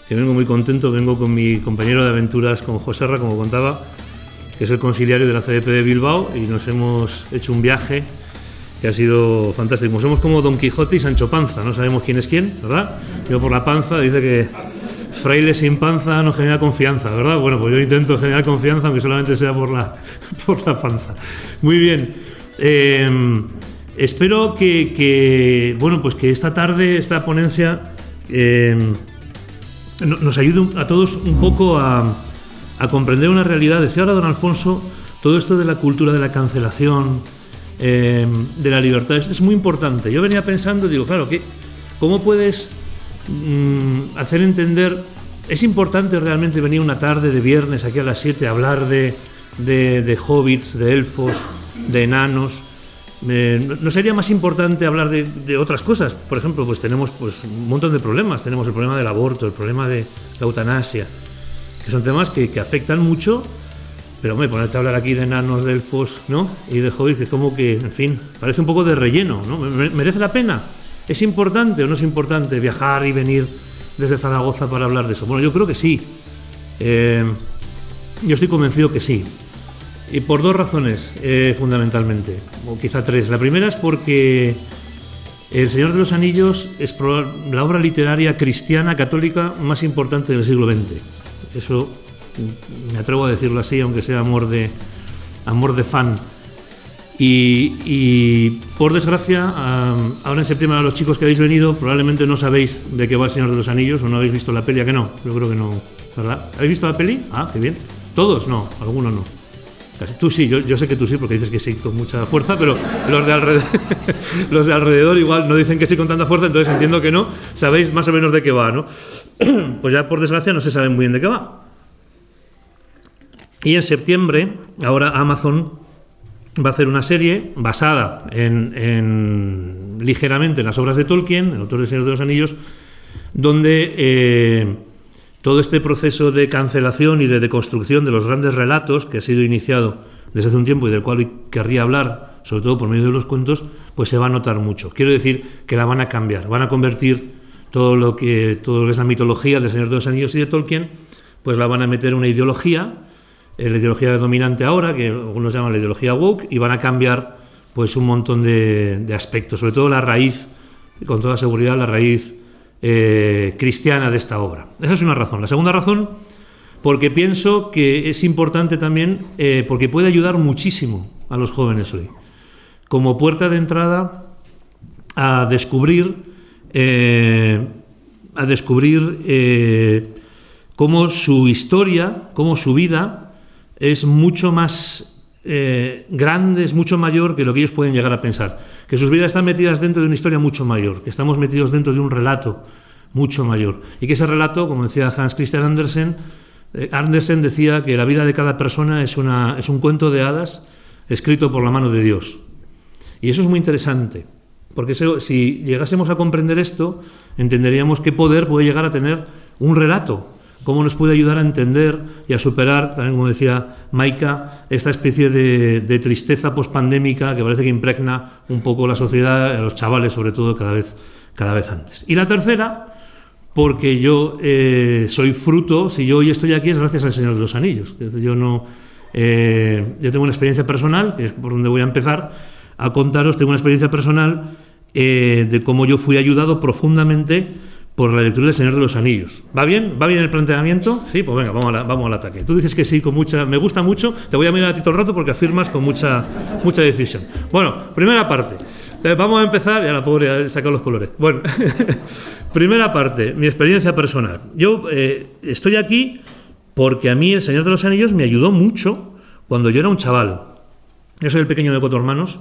que vengo muy contento, vengo con mi compañero de aventuras, con Joserra, como contaba, que es el conciliario de la CDP de Bilbao, y nos hemos hecho un viaje que ha sido fantástico. Somos como Don Quijote y Sancho Panza, no sabemos quién es quién, ¿verdad? Yo por la panza, dice que fraile sin panza no genera confianza, ¿verdad? Bueno, pues yo intento generar confianza, aunque solamente sea por la panza. Muy bien. Espero que esta tarde, esta ponencia, nos ayude a todos un poco a comprender una realidad. Decía ahora don Alfonso, todo esto de la cultura de la cancelación, de la libertad, es muy importante. Yo venía pensando, digo, claro, ¿cómo puedes hacer entender? Es importante realmente venir una tarde de viernes aquí a las 7 a hablar de hobbits, de elfos, de enanos. ¿No sería más importante hablar de otras cosas? Por ejemplo, pues tenemos un montón de problemas. Tenemos el problema del aborto, el problema de la eutanasia, que son temas que afectan mucho, pero ponerte a hablar aquí de enanos, de elfos, ¿no? Y de hobbits, que como que, en fin, parece un poco de relleno, ¿no? ¿Merece la pena? ¿Es importante o no es importante viajar y venir desde Zaragoza para hablar de eso? Bueno, yo creo que sí. Yo estoy convencido que sí. Y por dos razones, fundamentalmente, o quizá tres. La primera es porque El Señor de los Anillos es la obra literaria cristiana católica más importante del siglo XX. Eso me atrevo a decirlo así, aunque sea amor de fan. Y por desgracia, ahora en septiembre, a los chicos que habéis venido, probablemente no sabéis de qué va El Señor de los Anillos, o no habéis visto la peli. ¿A que no? Yo creo que no, ¿verdad? ¿Habéis visto la peli? Ah, qué bien. ¿Todos? No, algunos no. Casi. Tú sí, yo sé que tú sí, porque dices que sí con mucha fuerza, pero los de alrededor igual no dicen que sí con tanta fuerza, entonces entiendo que no. Sabéis más o menos de qué va, ¿no? Pues ya por desgracia no se sabe muy bien de qué va. Y en septiembre, ahora Amazon va a hacer una serie basada ligeramente en las obras de Tolkien, el autor del Señor de los Anillos, donde todo este proceso de cancelación y de deconstrucción de los grandes relatos que ha sido iniciado desde hace un tiempo y del cual hoy querría hablar, sobre todo por medio de los cuentos, pues se va a notar mucho. Quiero decir que la van a cambiar, van a convertir todo lo que es la mitología del Señor de los Anillos y de Tolkien, pues la van a meter en una ideología, la ideología dominante ahora, que algunos llaman la ideología woke, y van a cambiar pues un montón de aspectos, sobre todo la raíz, con toda seguridad la raíz cristiana de esta obra. Esa es una razón. La segunda razón, porque pienso que es importante también, porque puede ayudar muchísimo a los jóvenes hoy, como puerta de entrada a descubrir cómo su historia, cómo su vida es mucho más grande, es mucho mayor que lo que ellos pueden llegar a pensar, que sus vidas están metidas dentro de una historia mucho mayor, que estamos metidos dentro de un relato mucho mayor, y que ese relato, como decía Hans Christian Andersen decía que la vida de cada persona es un cuento de hadas escrito por la mano de Dios. Y eso es muy interesante, porque si llegásemos a comprender esto, entenderíamos qué poder puede llegar a tener un relato, cómo nos puede ayudar a entender y a superar, también como decía Maika, esta especie de tristeza pospandémica que parece que impregna un poco la sociedad, a los chavales sobre todo, cada vez antes. Y la tercera, porque yo soy fruto, si yo hoy estoy aquí es gracias al Señor de los Anillos. Yo tengo una experiencia personal, que es por donde voy a empezar a contaros, tengo una experiencia personal de cómo yo fui ayudado profundamente por la lectura del Señor de los Anillos. ¿Va bien? ¿Va bien el planteamiento? Sí, pues venga, vamos al ataque. Tú dices que sí, me gusta mucho, te voy a mirar a ti todo el rato porque afirmas con mucha decisión. Bueno, primera parte. Vamos a empezar, ya la pobre he sacado los colores. Bueno, primera parte, mi experiencia personal. Yo estoy aquí porque a mí el Señor de los Anillos me ayudó mucho cuando yo era un chaval. Yo soy el pequeño de 4 hermanos.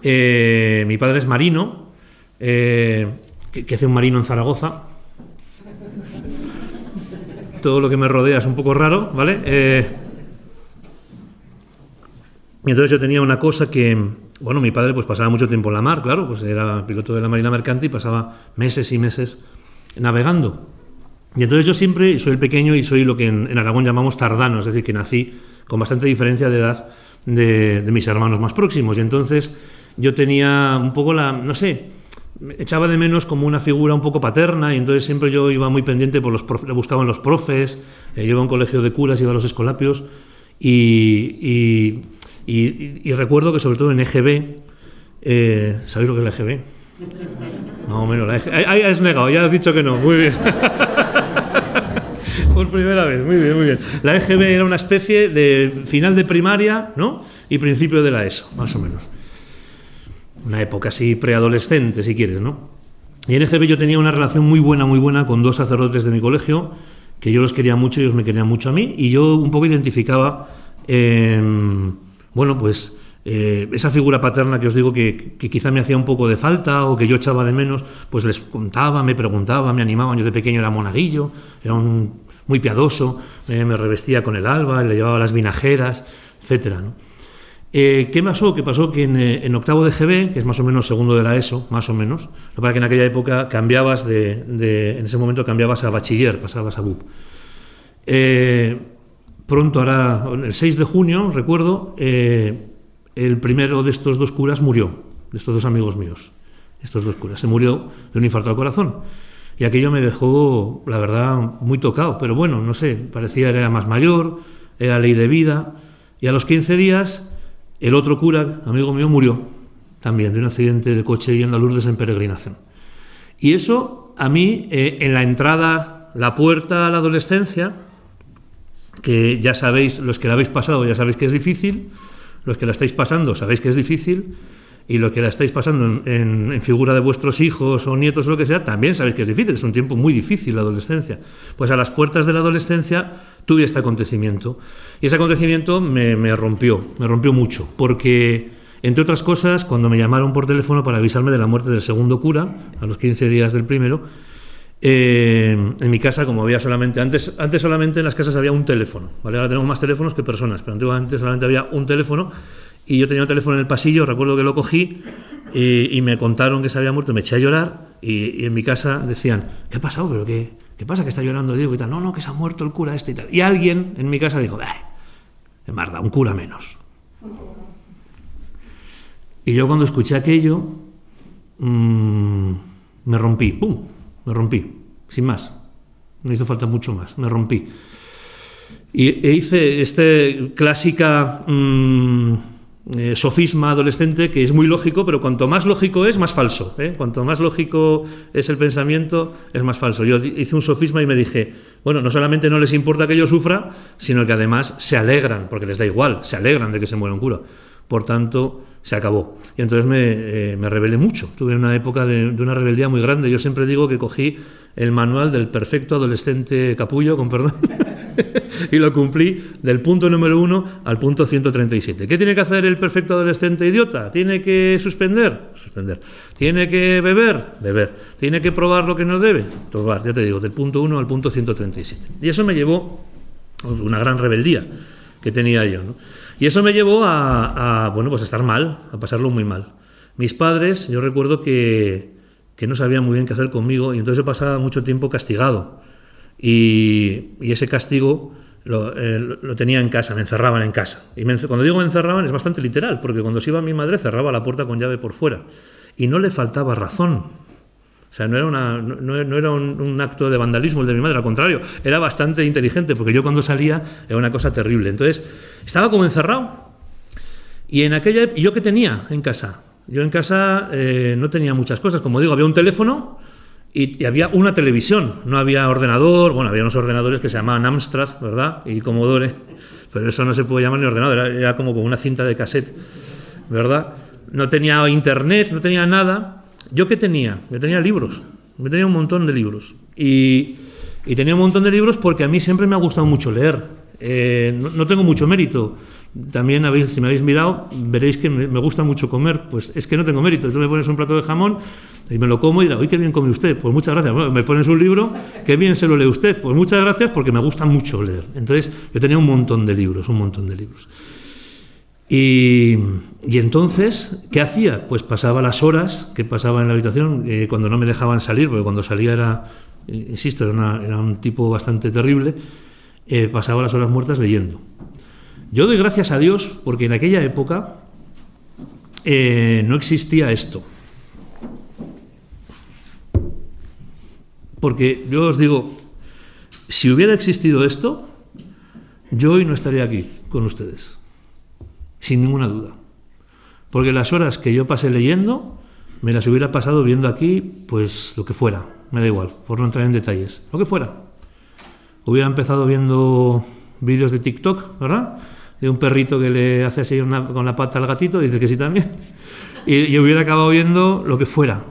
Mi padre es marino, que hace un marino en Zaragoza. Todo lo que me rodea es un poco raro, ¿vale? Y entonces yo tenía una cosa que, bueno, mi padre pues pasaba mucho tiempo en la mar, claro, pues era piloto de la Marina Mercante y pasaba meses y meses navegando. Y entonces yo siempre soy el pequeño y soy lo que en Aragón llamamos tardano, es decir, que nací con bastante diferencia de edad de mis hermanos más próximos. Y entonces yo tenía un poco echaba de menos como una figura un poco paterna, y entonces siempre yo iba muy pendiente por le buscaban los profes, yo iba a un colegio de curas, iba a los Escolapios, y recuerdo que sobre todo en EGB, ¿sabéis lo que es la EGB? Más o menos, ahí has negado, ya has dicho que no, muy bien. Por primera vez, muy bien, muy bien. La EGB era una especie de final de primaria, ¿no? Y principio de la ESO, más o menos. Una época así preadolescente, si quieres, ¿no? Y en EGB yo tenía una relación muy buena con 2 sacerdotes de mi colegio, que yo los quería mucho y ellos me querían mucho a mí, y yo un poco identificaba, esa figura paterna que os digo que quizá me hacía un poco de falta o que yo echaba de menos, pues les contaba, me preguntaba, me animaban. Yo de pequeño era monaguillo, era muy piadoso, me revestía con el alba, le llevaba las vinajeras, etcétera, ¿no? ¿Qué pasó? Que pasó que en octavo de GB, que es más o menos segundo de la ESO, más o menos, lo que pasa es que en aquella época cambiabas en ese momento cambiabas a bachiller, pasabas a BUP. Pronto hará, el 6 de junio, recuerdo, el primero de estos 2 curas murió, de estos 2 amigos míos, estos 2 curas, se murió de un infarto al corazón. Y aquello me dejó, la verdad, muy tocado, pero bueno, no sé, parecía era más mayor, era ley de vida, y a los 15 días el otro cura, amigo mío, murió también de un accidente de coche yendo a Lourdes en peregrinación. Y eso a mí, en la entrada, la puerta a la adolescencia, que ya sabéis, los que la habéis pasado ya sabéis que es difícil, los que la estáis pasando sabéis que es difícil, y los que la estáis pasando en figura de vuestros hijos o nietos o lo que sea, también sabéis que es difícil, es un tiempo muy difícil la adolescencia. Pues a las puertas de la adolescencia tuve este acontecimiento, y ese acontecimiento me rompió mucho, porque, entre otras cosas, cuando me llamaron por teléfono para avisarme de la muerte del segundo cura, a los 15 días del primero, en mi casa, como había solamente, antes solamente en las casas había un teléfono, ¿vale? Ahora tenemos más teléfonos que personas, pero antiguamente solamente había un teléfono, y yo tenía un teléfono en el pasillo, recuerdo que lo cogí, y me contaron que se había muerto, me eché a llorar, y en mi casa decían, ¿qué ha pasado? ¿Pero qué pasa? ¿Que está llorando Diego y tal? No, que se ha muerto el cura este y tal. Y alguien en mi casa dijo, qué marda, un cura menos. Y yo cuando escuché aquello, me rompí, me rompí, sin más. No hizo falta mucho más, me rompí. E hice clásica sofisma adolescente que es muy lógico, pero cuanto más lógico es, más falso, ¿eh? Cuanto más lógico es el pensamiento, es más falso. Yo hice un sofisma y me dije, bueno, no solamente no les importa que yo sufra, sino que además se alegran, porque les da igual, se alegran de que se muera un cura. Por tanto, se acabó. Y entonces me rebelé mucho. Tuve una época de una rebeldía muy grande. Yo siempre digo que cogí el manual del perfecto adolescente capullo, con perdón, y lo cumplí del punto número 1 al punto 137. ¿Qué tiene que hacer el perfecto adolescente idiota? ¿Tiene que suspender? Suspender. ¿Tiene que beber? Beber. ¿Tiene que probar lo que no debe? Probar, ya te digo, del punto 1 al punto 137. Y eso me llevó a una gran rebeldía que tenía yo, ¿no? Y eso me llevó a estar mal, a pasarlo muy mal. Mis padres, yo recuerdo que no sabían muy bien qué hacer conmigo, y entonces yo pasaba mucho tiempo castigado. Y ese castigo lo tenía en casa, me encerraban en casa. Y cuando digo me encerraban es bastante literal, porque cuando se iba mi madre cerraba la puerta con llave por fuera. Y no le faltaba razón. O sea, no era un acto de vandalismo el de mi madre, al contrario, era bastante inteligente, porque yo cuando salía era una cosa terrible. Entonces, estaba como encerrado. Y ¿yo qué tenía en casa? Yo en casa no tenía muchas cosas. Como digo, había un teléfono y había una televisión. No había ordenador. Bueno, había unos ordenadores que se llamaban Amstrad, ¿verdad? Y Commodore. Pero eso no se puede llamar ni ordenador. Era como con una cinta de cassette, ¿verdad? No tenía internet, no tenía nada. ¿Yo qué tenía? Yo tenía libros. Yo tenía un montón de libros. Y tenía un montón de libros porque a mí siempre me ha gustado mucho leer. No tengo mucho mérito. También, si me habéis mirado, veréis que me gusta mucho comer. Pues es que no tengo mérito. Tú me pones un plato de jamón y me lo como y dirás, ¡uy, qué bien come usted! Pues muchas gracias. Bueno, me pones un libro, ¡qué bien se lo lee usted! Pues muchas gracias, porque me gusta mucho leer. Entonces, yo tenía un montón de libros. Y entonces, ¿qué hacía? Pues pasaba las horas que pasaba en la habitación, cuando no me dejaban salir, porque cuando salía era un tipo bastante terrible, pasaba las horas muertas leyendo. Yo doy gracias a Dios porque en aquella época no existía esto. Porque yo os digo, si hubiera existido esto, yo hoy no estaría aquí con ustedes, sin ninguna duda. Porque las horas que yo pasé leyendo, me las hubiera pasado viendo aquí, pues lo que fuera, me da igual, por no entrar en detalles, lo que fuera. Hubiera empezado viendo vídeos de TikTok, ¿verdad? De un perrito que le hace así con la pata al gatito, dice que sí también. Y hubiera acabado viendo lo que fuera.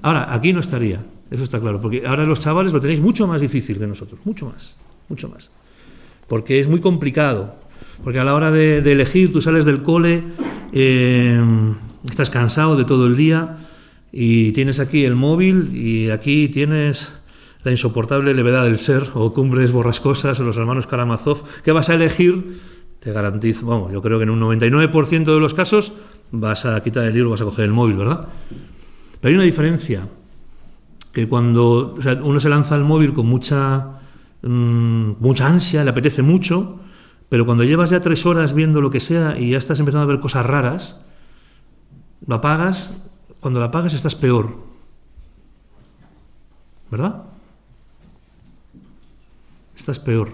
Ahora, aquí no estaría, eso está claro, porque ahora los chavales lo tenéis mucho más difícil que nosotros, mucho más. Porque es muy complicado, porque a la hora de elegir, tú sales del cole, estás cansado de todo el día y tienes aquí el móvil y aquí tienes la insoportable levedad del ser, o Cumbres Borrascosas, o los hermanos Karamazov. ¿Qué vas a elegir? Te garantizo, vamos, yo creo que en un 99% de los casos vas a quitar el libro, vas a coger el móvil, ¿verdad? Pero hay una diferencia, que cuando uno se lanza al móvil con mucha ansia, le apetece mucho, pero cuando llevas ya 3 horas viendo lo que sea y ya estás empezando a ver cosas raras, lo apagas, cuando lo apagas estás peor, ¿verdad? Estás peor,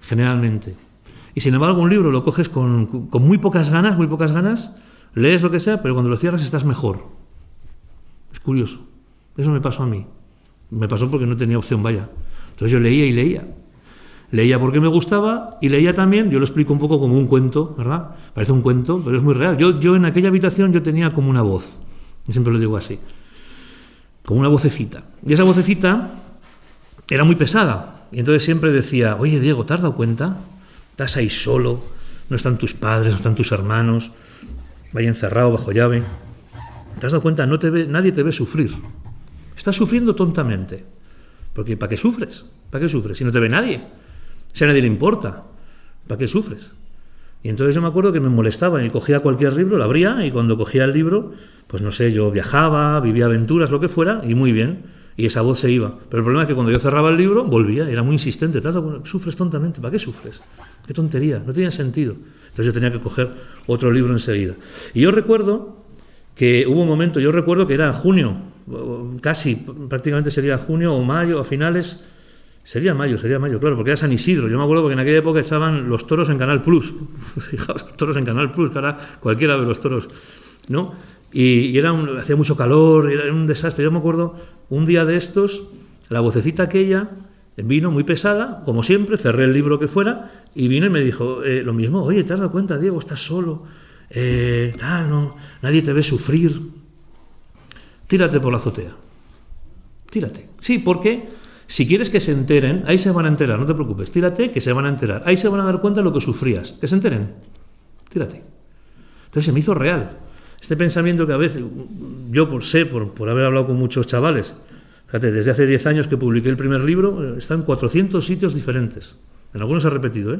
generalmente. Y sin embargo un libro lo coges con muy pocas ganas, lees lo que sea, pero cuando lo cierras estás mejor. Es curioso. Eso me pasó a mí. Me pasó porque no tenía opción, vaya. Entonces yo leía y leía. Leía porque me gustaba y leía también, yo lo explico un poco como un cuento, ¿verdad? Parece un cuento, pero es muy real. Yo en aquella habitación yo tenía como una voz, yo siempre lo digo así, como una vocecita. Y esa vocecita era muy pesada. Y entonces siempre decía, oye Diego, ¿te has dado cuenta? Estás ahí solo, no están tus padres, no están tus hermanos, vaya encerrado bajo llave. ¿Te has dado cuenta? Nadie te ve sufrir. Estás sufriendo tontamente. Porque ¿para qué sufres? ¿Para qué sufres? Si no te ve nadie. Si a nadie le importa. ¿Para qué sufres? Y entonces yo me acuerdo que me molestaba y cogía cualquier libro, lo abría y cuando cogía el libro, pues no sé, yo viajaba, vivía aventuras, lo que fuera, y muy bien. Y esa voz se iba. Pero el problema es que cuando yo cerraba el libro, volvía. Era muy insistente. Sufres tontamente. ¿Para qué sufres? Qué tontería. No tenía sentido. Entonces yo tenía que coger otro libro enseguida. Y yo recuerdo que hubo un momento, yo recuerdo que era junio, casi, prácticamente sería junio o mayo, a finales, sería mayo, claro, porque era San Isidro. Yo me acuerdo porque en aquella época echaban los toros en Canal Plus. Fijaos, los toros en Canal Plus, que ahora cualquiera ve los toros, ¿no? Y hacía mucho calor, era un desastre. Yo me acuerdo, un día de estos, la vocecita aquella vino muy pesada, como siempre, cerré el libro que fuera, y vino y me dijo lo mismo, oye, ¿te has dado cuenta, Diego? Estás solo, no, nadie te ve sufrir. Tírate por la azotea. Tírate. Sí, porque si quieres que se enteren, ahí se van a enterar, no te preocupes. Tírate, que se van a enterar. Ahí se van a dar cuenta de lo que sufrías. Que se enteren. Tírate. Entonces se me hizo real. Este pensamiento que a veces, yo por haber hablado con muchos chavales, fíjate, desde hace 10 años que publiqué el primer libro, está en 400 sitios diferentes. En algunos ha repetido,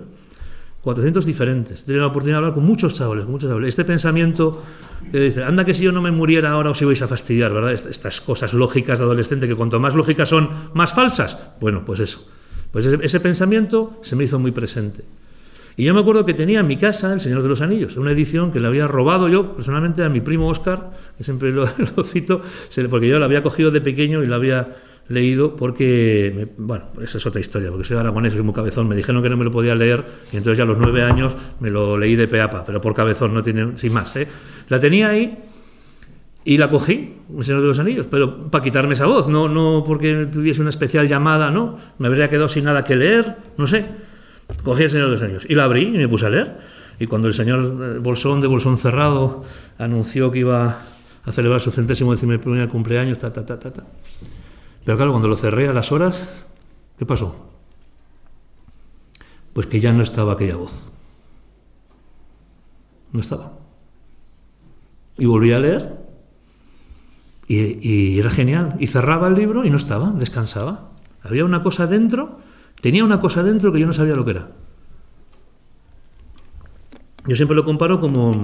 400 diferentes. He tenido la oportunidad de hablar con muchos chavales. Este pensamiento que dice, anda que si yo no me muriera ahora os ibais a fastidiar, ¿verdad? Estas cosas lógicas de adolescente que cuanto más lógicas son, más falsas. Bueno, pues eso. Pues ese pensamiento se me hizo muy presente. Y yo me acuerdo que tenía en mi casa El Señor de los Anillos, una edición que le había robado yo personalmente a mi primo Óscar, que siempre lo cito, porque yo la había cogido de pequeño y la había leído porque, esa es otra historia, porque soy aragonés, soy muy cabezón, me dijeron que no me lo podía leer y entonces ya a los 9 años me lo leí de pe a pa, pero por cabezón, no tiene, sin más. La tenía ahí y la cogí, El Señor de los Anillos, pero para quitarme esa voz, no porque tuviese una especial llamada, no, me habría quedado sin nada que leer, no sé. Cogí El Señor de los Anillos y la abrí y me puse a leer. Y cuando el señor Bolsón de Bolsón Cerrado anunció que iba a celebrar su 111º cumpleaños, Pero claro, cuando lo cerré a las horas, ¿qué pasó? Pues que ya no estaba aquella voz. No estaba. Y volví a leer y era genial. Y cerraba el libro y no estaba, descansaba. Había una cosa dentro. Tenía una cosa dentro que yo no sabía lo que era. Yo siempre lo comparo como,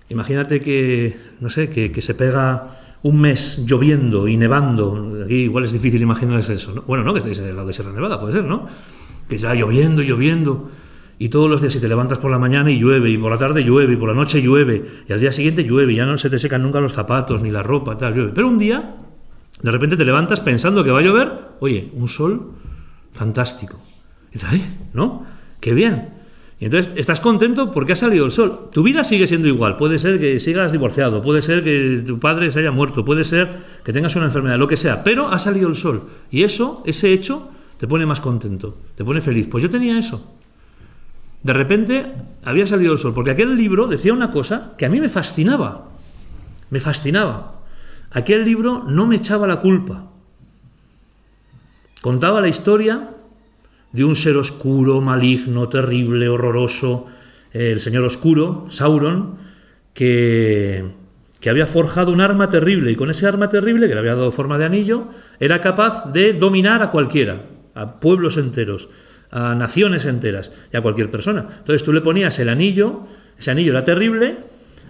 imagínate que, no sé, que se pega un mes lloviendo y nevando. Aquí igual es difícil imaginarse eso, ¿no? Bueno, no, que estéis al lado de Sierra Nevada, puede ser, ¿no? Que ya lloviendo, y todos los días si te levantas por la mañana y llueve, y por la tarde llueve, y por la noche llueve, y al día siguiente llueve, y ya no se te secan nunca los zapatos, ni la ropa, tal, llueve. Pero un día De repente te levantas pensando que va a llover, oye, un sol fantástico. Y dices, ¡ay, no! ¡Qué bien! Y entonces estás contento porque ha salido el sol. Tu vida sigue siendo igual. Puede ser que sigas divorciado, puede ser que tu padre se haya muerto, puede ser que tengas una enfermedad, lo que sea, pero ha salido el sol. Y eso, ese hecho, te pone más contento, te pone feliz. Pues yo tenía eso. De repente había salido el sol, porque aquel libro decía una cosa que a mí me fascinaba. Me fascinaba. Aquel libro no me echaba la culpa. Contaba la historia de un ser oscuro, maligno, terrible, horroroso, el señor oscuro, Sauron, que había forjado un arma terrible, y con ese arma terrible, que le había dado forma de anillo, era capaz de dominar a cualquiera, a pueblos enteros, a naciones enteras y a cualquier persona. Entonces tú le ponías el anillo, ese anillo era terrible,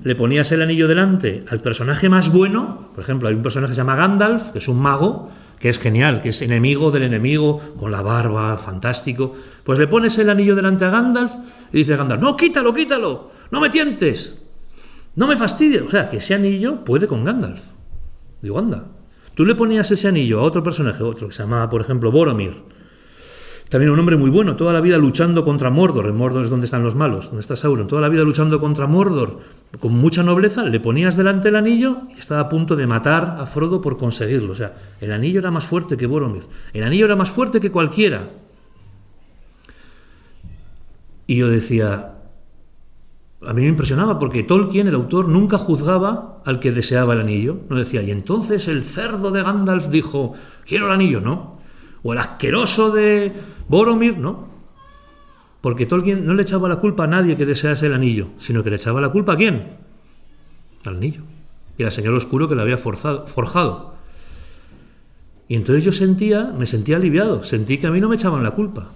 le ponías el anillo delante al personaje más bueno, por ejemplo, hay un personaje que se llama Gandalf, que es un mago, que es genial, que es enemigo del enemigo, con la barba, fantástico. Pues le pones el anillo delante a Gandalf y dice Gandalf, no, quítalo, quítalo, no me tientes, no me fastidies. O sea, que ese anillo puede con Gandalf. Digo, anda. Tú le ponías ese anillo a otro personaje, otro que se llama, por ejemplo, Boromir. También un hombre muy bueno, toda la vida luchando contra Mordor. En Mordor es donde están los malos, donde está Sauron. Toda la vida luchando contra Mordor, con mucha nobleza, le ponías delante el anillo y estaba a punto de matar a Frodo por conseguirlo. O sea, el anillo era más fuerte que Boromir. El anillo era más fuerte que cualquiera. Y yo decía, a mí me impresionaba porque Tolkien, el autor, nunca juzgaba al que deseaba el anillo. No decía, y entonces el cerdo de Gandalf dijo, quiero el anillo, ¿no? O el asqueroso de Boromir, ¿no? Porque Tolkien no le echaba la culpa a nadie que desease el anillo, sino que le echaba la culpa ¿a quién? Al anillo. Y al señor oscuro que lo había forjado. Y entonces yo me sentía aliviado, sentí que a mí no me echaban la culpa.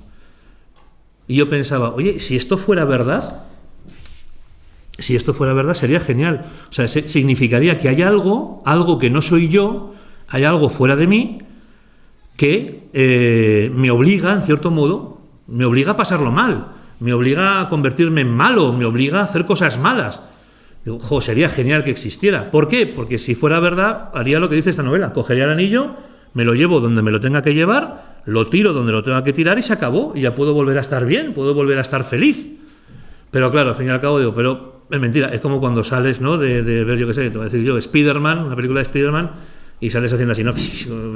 Y yo pensaba, oye, si esto fuera verdad sería genial. O sea, significaría que hay algo que no soy yo, hay algo fuera de mí que me obliga, en cierto modo, me obliga a pasarlo mal, me obliga a convertirme en malo, me obliga a hacer cosas malas. Digo, sería genial que existiera. ¿Por qué? Porque si fuera verdad, haría lo que dice esta novela. Cogería el anillo, me lo llevo donde me lo tenga que llevar, lo tiro donde lo tenga que tirar y se acabó. Y ya puedo volver a estar bien, puedo volver a estar feliz. Pero claro, al fin y al cabo digo, pero es mentira. Es como cuando sales, ¿no? de ver, yo qué sé, te voy a decir yo, Spider-Man, una película de Spider-Man, y sales haciendo así, no,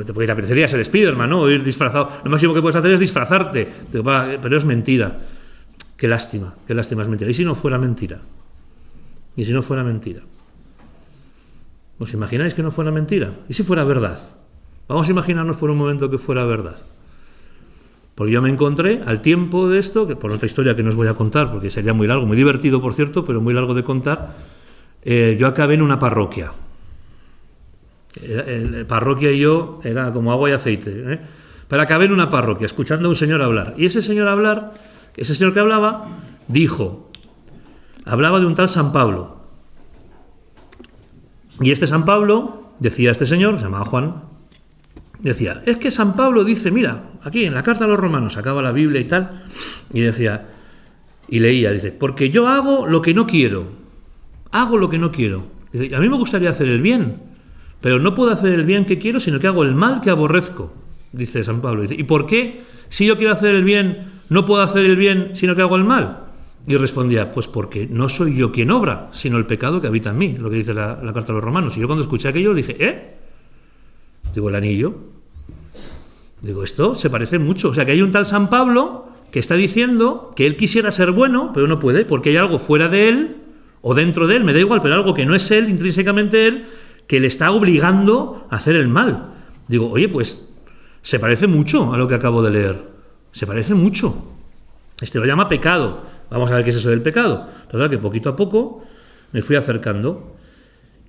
te apetecería ser Spider-Man, ¿no? O ir disfrazado. Lo máximo que puedes hacer es disfrazarte. Pero es mentira. Qué lástima es mentira. ¿Y si no fuera mentira? ¿Y si no fuera mentira? ¿Os imagináis que no fuera mentira? ¿Y si fuera verdad? Vamos a imaginarnos por un momento que fuera verdad. Porque yo me encontré al tiempo de esto, que por otra historia que no os voy a contar, porque sería muy largo, muy divertido, por cierto, pero muy largo de contar, yo acabé en una parroquia. La parroquia y yo era como agua y aceite, pero acabé en una parroquia escuchando a un señor hablar, y ese señor que hablaba hablaba de un tal San Pablo, y este San Pablo, decía este señor, se llamaba Juan, decía, es que San Pablo dice, mira, aquí en la carta a los romanos, sacaba la Biblia y tal, y decía, y leía, dice, porque yo hago lo que no quiero, dice, a mí me gustaría hacer el bien, pero no puedo hacer el bien que quiero, sino que hago el mal que aborrezco, dice San Pablo. Dice, ¿y por qué, si yo quiero hacer el bien, no puedo hacer el bien, sino que hago el mal? Y respondía, pues porque no soy yo quien obra, sino el pecado que habita en mí, lo que dice la carta a los romanos. Y yo cuando escuché aquello dije, Digo, el anillo. Digo, esto se parece mucho. O sea, que hay un tal San Pablo que está diciendo que él quisiera ser bueno, pero no puede, porque hay algo fuera de él, o dentro de él, me da igual, pero algo que no es él, intrínsecamente él, que le está obligando a hacer el mal. Digo, oye, pues se parece mucho a lo que acabo de leer. Se parece mucho. Lo llama pecado. Vamos a ver qué es eso del pecado. Total, que poquito a poco me fui acercando.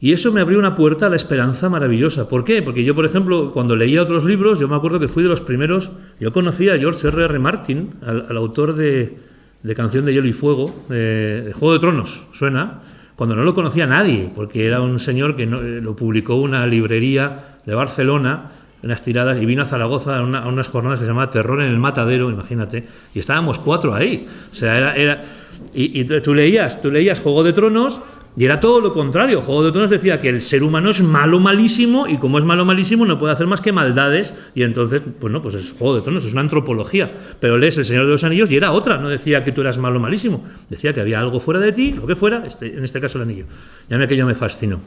Y eso me abrió una puerta a la esperanza maravillosa. ¿Por qué? Porque yo, por ejemplo, cuando leía otros libros, yo me acuerdo que fui de los primeros. Yo conocía a George R.R. Martin, al autor de Canción de Hielo y Fuego, de Juego de Tronos, suena, cuando no lo conocía nadie, porque era un señor que lo publicó una librería de Barcelona, en las tiradas, y vino a Zaragoza a unas jornadas que se llamaba Terror en el Matadero, imagínate, y estábamos 4 ahí. O sea, y tú leías Juego de Tronos, Y era todo lo contrario. Juego de Tronos decía que el ser humano es malo, malísimo, y como es malo, malísimo, no puede hacer más que maldades, y entonces, pues no, pues es Juego de Tronos, es una antropología. Pero lees El Señor de los Anillos y era otra, no decía que tú eras malo, malísimo, decía que había algo fuera de ti, lo que fuera, en este caso el anillo. Y a mí aquello me fascinó.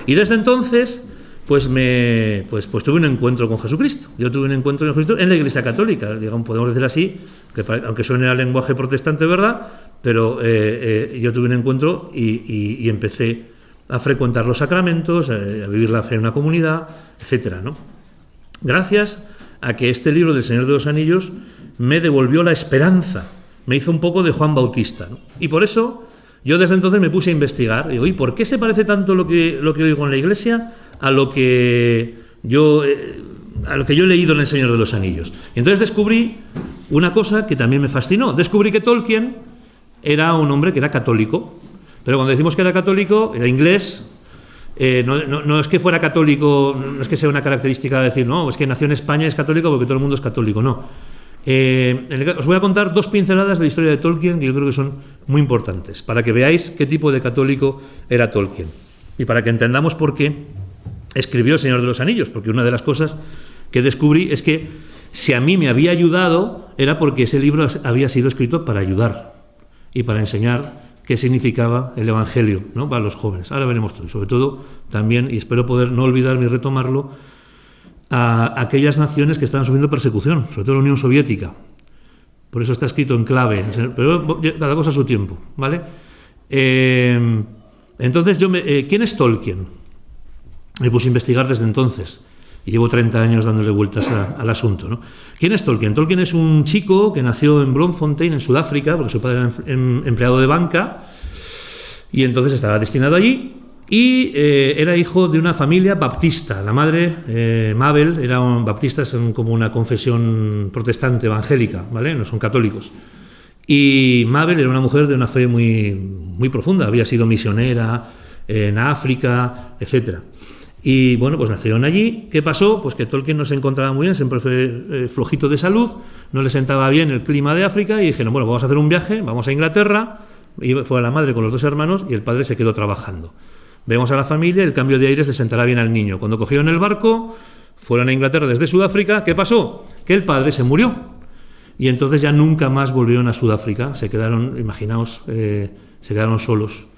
Y desde entonces, pues tuve un encuentro con Jesucristo. Yo tuve un encuentro con Jesucristo en la Iglesia Católica, digamos, podemos decir así, que aunque suene al lenguaje protestante, ¿verdad?, pero yo tuve un encuentro y empecé a frecuentar los sacramentos, a vivir la fe en una comunidad, etcétera, ¿no? Gracias a que este libro del Señor de los Anillos me devolvió la esperanza, me hizo un poco de Juan Bautista, ¿no? Y por eso yo desde entonces me puse a investigar. Digo, ¿y por qué se parece tanto lo que oigo en la Iglesia a lo que yo he leído en El Señor de los Anillos? Y entonces descubrí una cosa que también me fascinó. Descubrí que Tolkien era un hombre que era católico, pero cuando decimos que era católico, era inglés. No es que fuera católico, no es que sea una característica de decir, no, es que nació en España y es católico porque todo el mundo es católico, no. Os voy a contar 2 pinceladas de la historia de Tolkien que yo creo que son muy importantes, para que veáis qué tipo de católico era Tolkien y para que entendamos por qué escribió El Señor de los Anillos, porque una de las cosas que descubrí es que si a mí me había ayudado era porque ese libro había sido escrito para ayudar y para enseñar qué significaba el Evangelio, ¿no?, para los jóvenes. Ahora veremos todo, y sobre todo también, y espero poder no olvidarme y retomarlo, a aquellas naciones que estaban sufriendo persecución, sobre todo la Unión Soviética. Por eso está escrito en clave, pero cada cosa a su tiempo, ¿vale? Entonces, ¿quién es Tolkien? Me puse a investigar desde entonces. Y llevo 30 años dándole vueltas al asunto, ¿no? ¿Quién es Tolkien? Tolkien es un chico que nació en Bloemfontein, en Sudáfrica, porque su padre era empleado de banca, y entonces estaba destinado allí, y era hijo de una familia baptista. La madre, Mabel, baptistas, son como una confesión protestante evangélica, ¿vale? No son católicos. Y Mabel era una mujer de una fe muy, muy profunda, había sido misionera en África, etcétera. Y bueno, pues nacieron allí. ¿Qué pasó? Pues que Tolkien no se encontraba muy bien, siempre fue flojito de salud, no le sentaba bien el clima de África y dijeron, bueno, vamos a hacer un viaje, vamos a Inglaterra. Y fue a la madre con los 2 hermanos y el padre se quedó trabajando. Vemos a la familia, el cambio de aires le sentará bien al niño. Cuando cogieron el barco, fueron a Inglaterra desde Sudáfrica. ¿Qué pasó? Que el padre se murió. Y entonces ya nunca más volvieron a Sudáfrica. Se quedaron, imaginaos, se quedaron solos.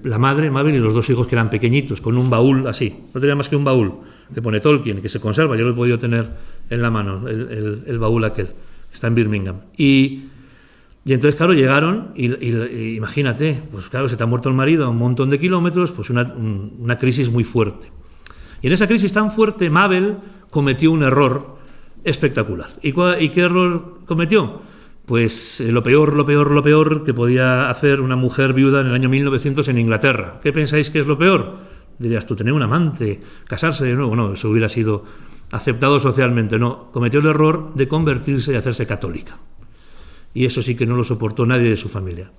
La madre, Mabel, y los 2 hijos que eran pequeñitos, con un baúl así. No tenía más que un baúl que pone Tolkien, que se conserva. Yo lo he podido tener en la mano, el baúl aquel. Está en Birmingham. Y entonces, claro, llegaron y imagínate, pues claro, se te ha muerto el marido a un montón de kilómetros, pues una crisis muy fuerte. Y en esa crisis tan fuerte, Mabel cometió un error espectacular. ¿Y qué error cometió? Pues lo peor que podía hacer una mujer viuda en el año 1900 en Inglaterra. ¿Qué pensáis que es lo peor? Dirías tú, tener un amante, casarse de nuevo. No, eso hubiera sido aceptado socialmente. No, cometió el error de convertirse y hacerse católica. Y eso sí que no lo soportó nadie de su familia.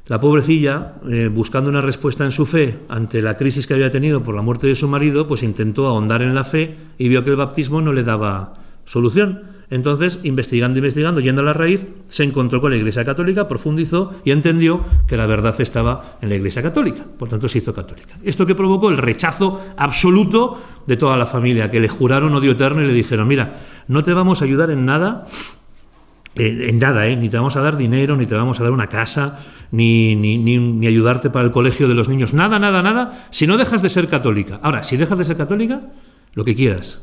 La pobrecilla, buscando una respuesta en su fe ante la crisis que había tenido por la muerte de su marido, pues intentó ahondar en la fe y vio que el bautismo no le daba solución. Entonces, investigando, yendo a la raíz, se encontró con la Iglesia Católica, profundizó y entendió que la verdad estaba en la Iglesia Católica. Por tanto, se hizo católica. Esto que provocó el rechazo absoluto de toda la familia, que le juraron odio eterno y le dijeron, mira, no te vamos a ayudar en nada, ni te vamos a dar dinero, ni te vamos a dar una casa, ni ayudarte para el colegio de los niños, nada, si no dejas de ser católica. Ahora, si dejas de ser católica, lo que quieras.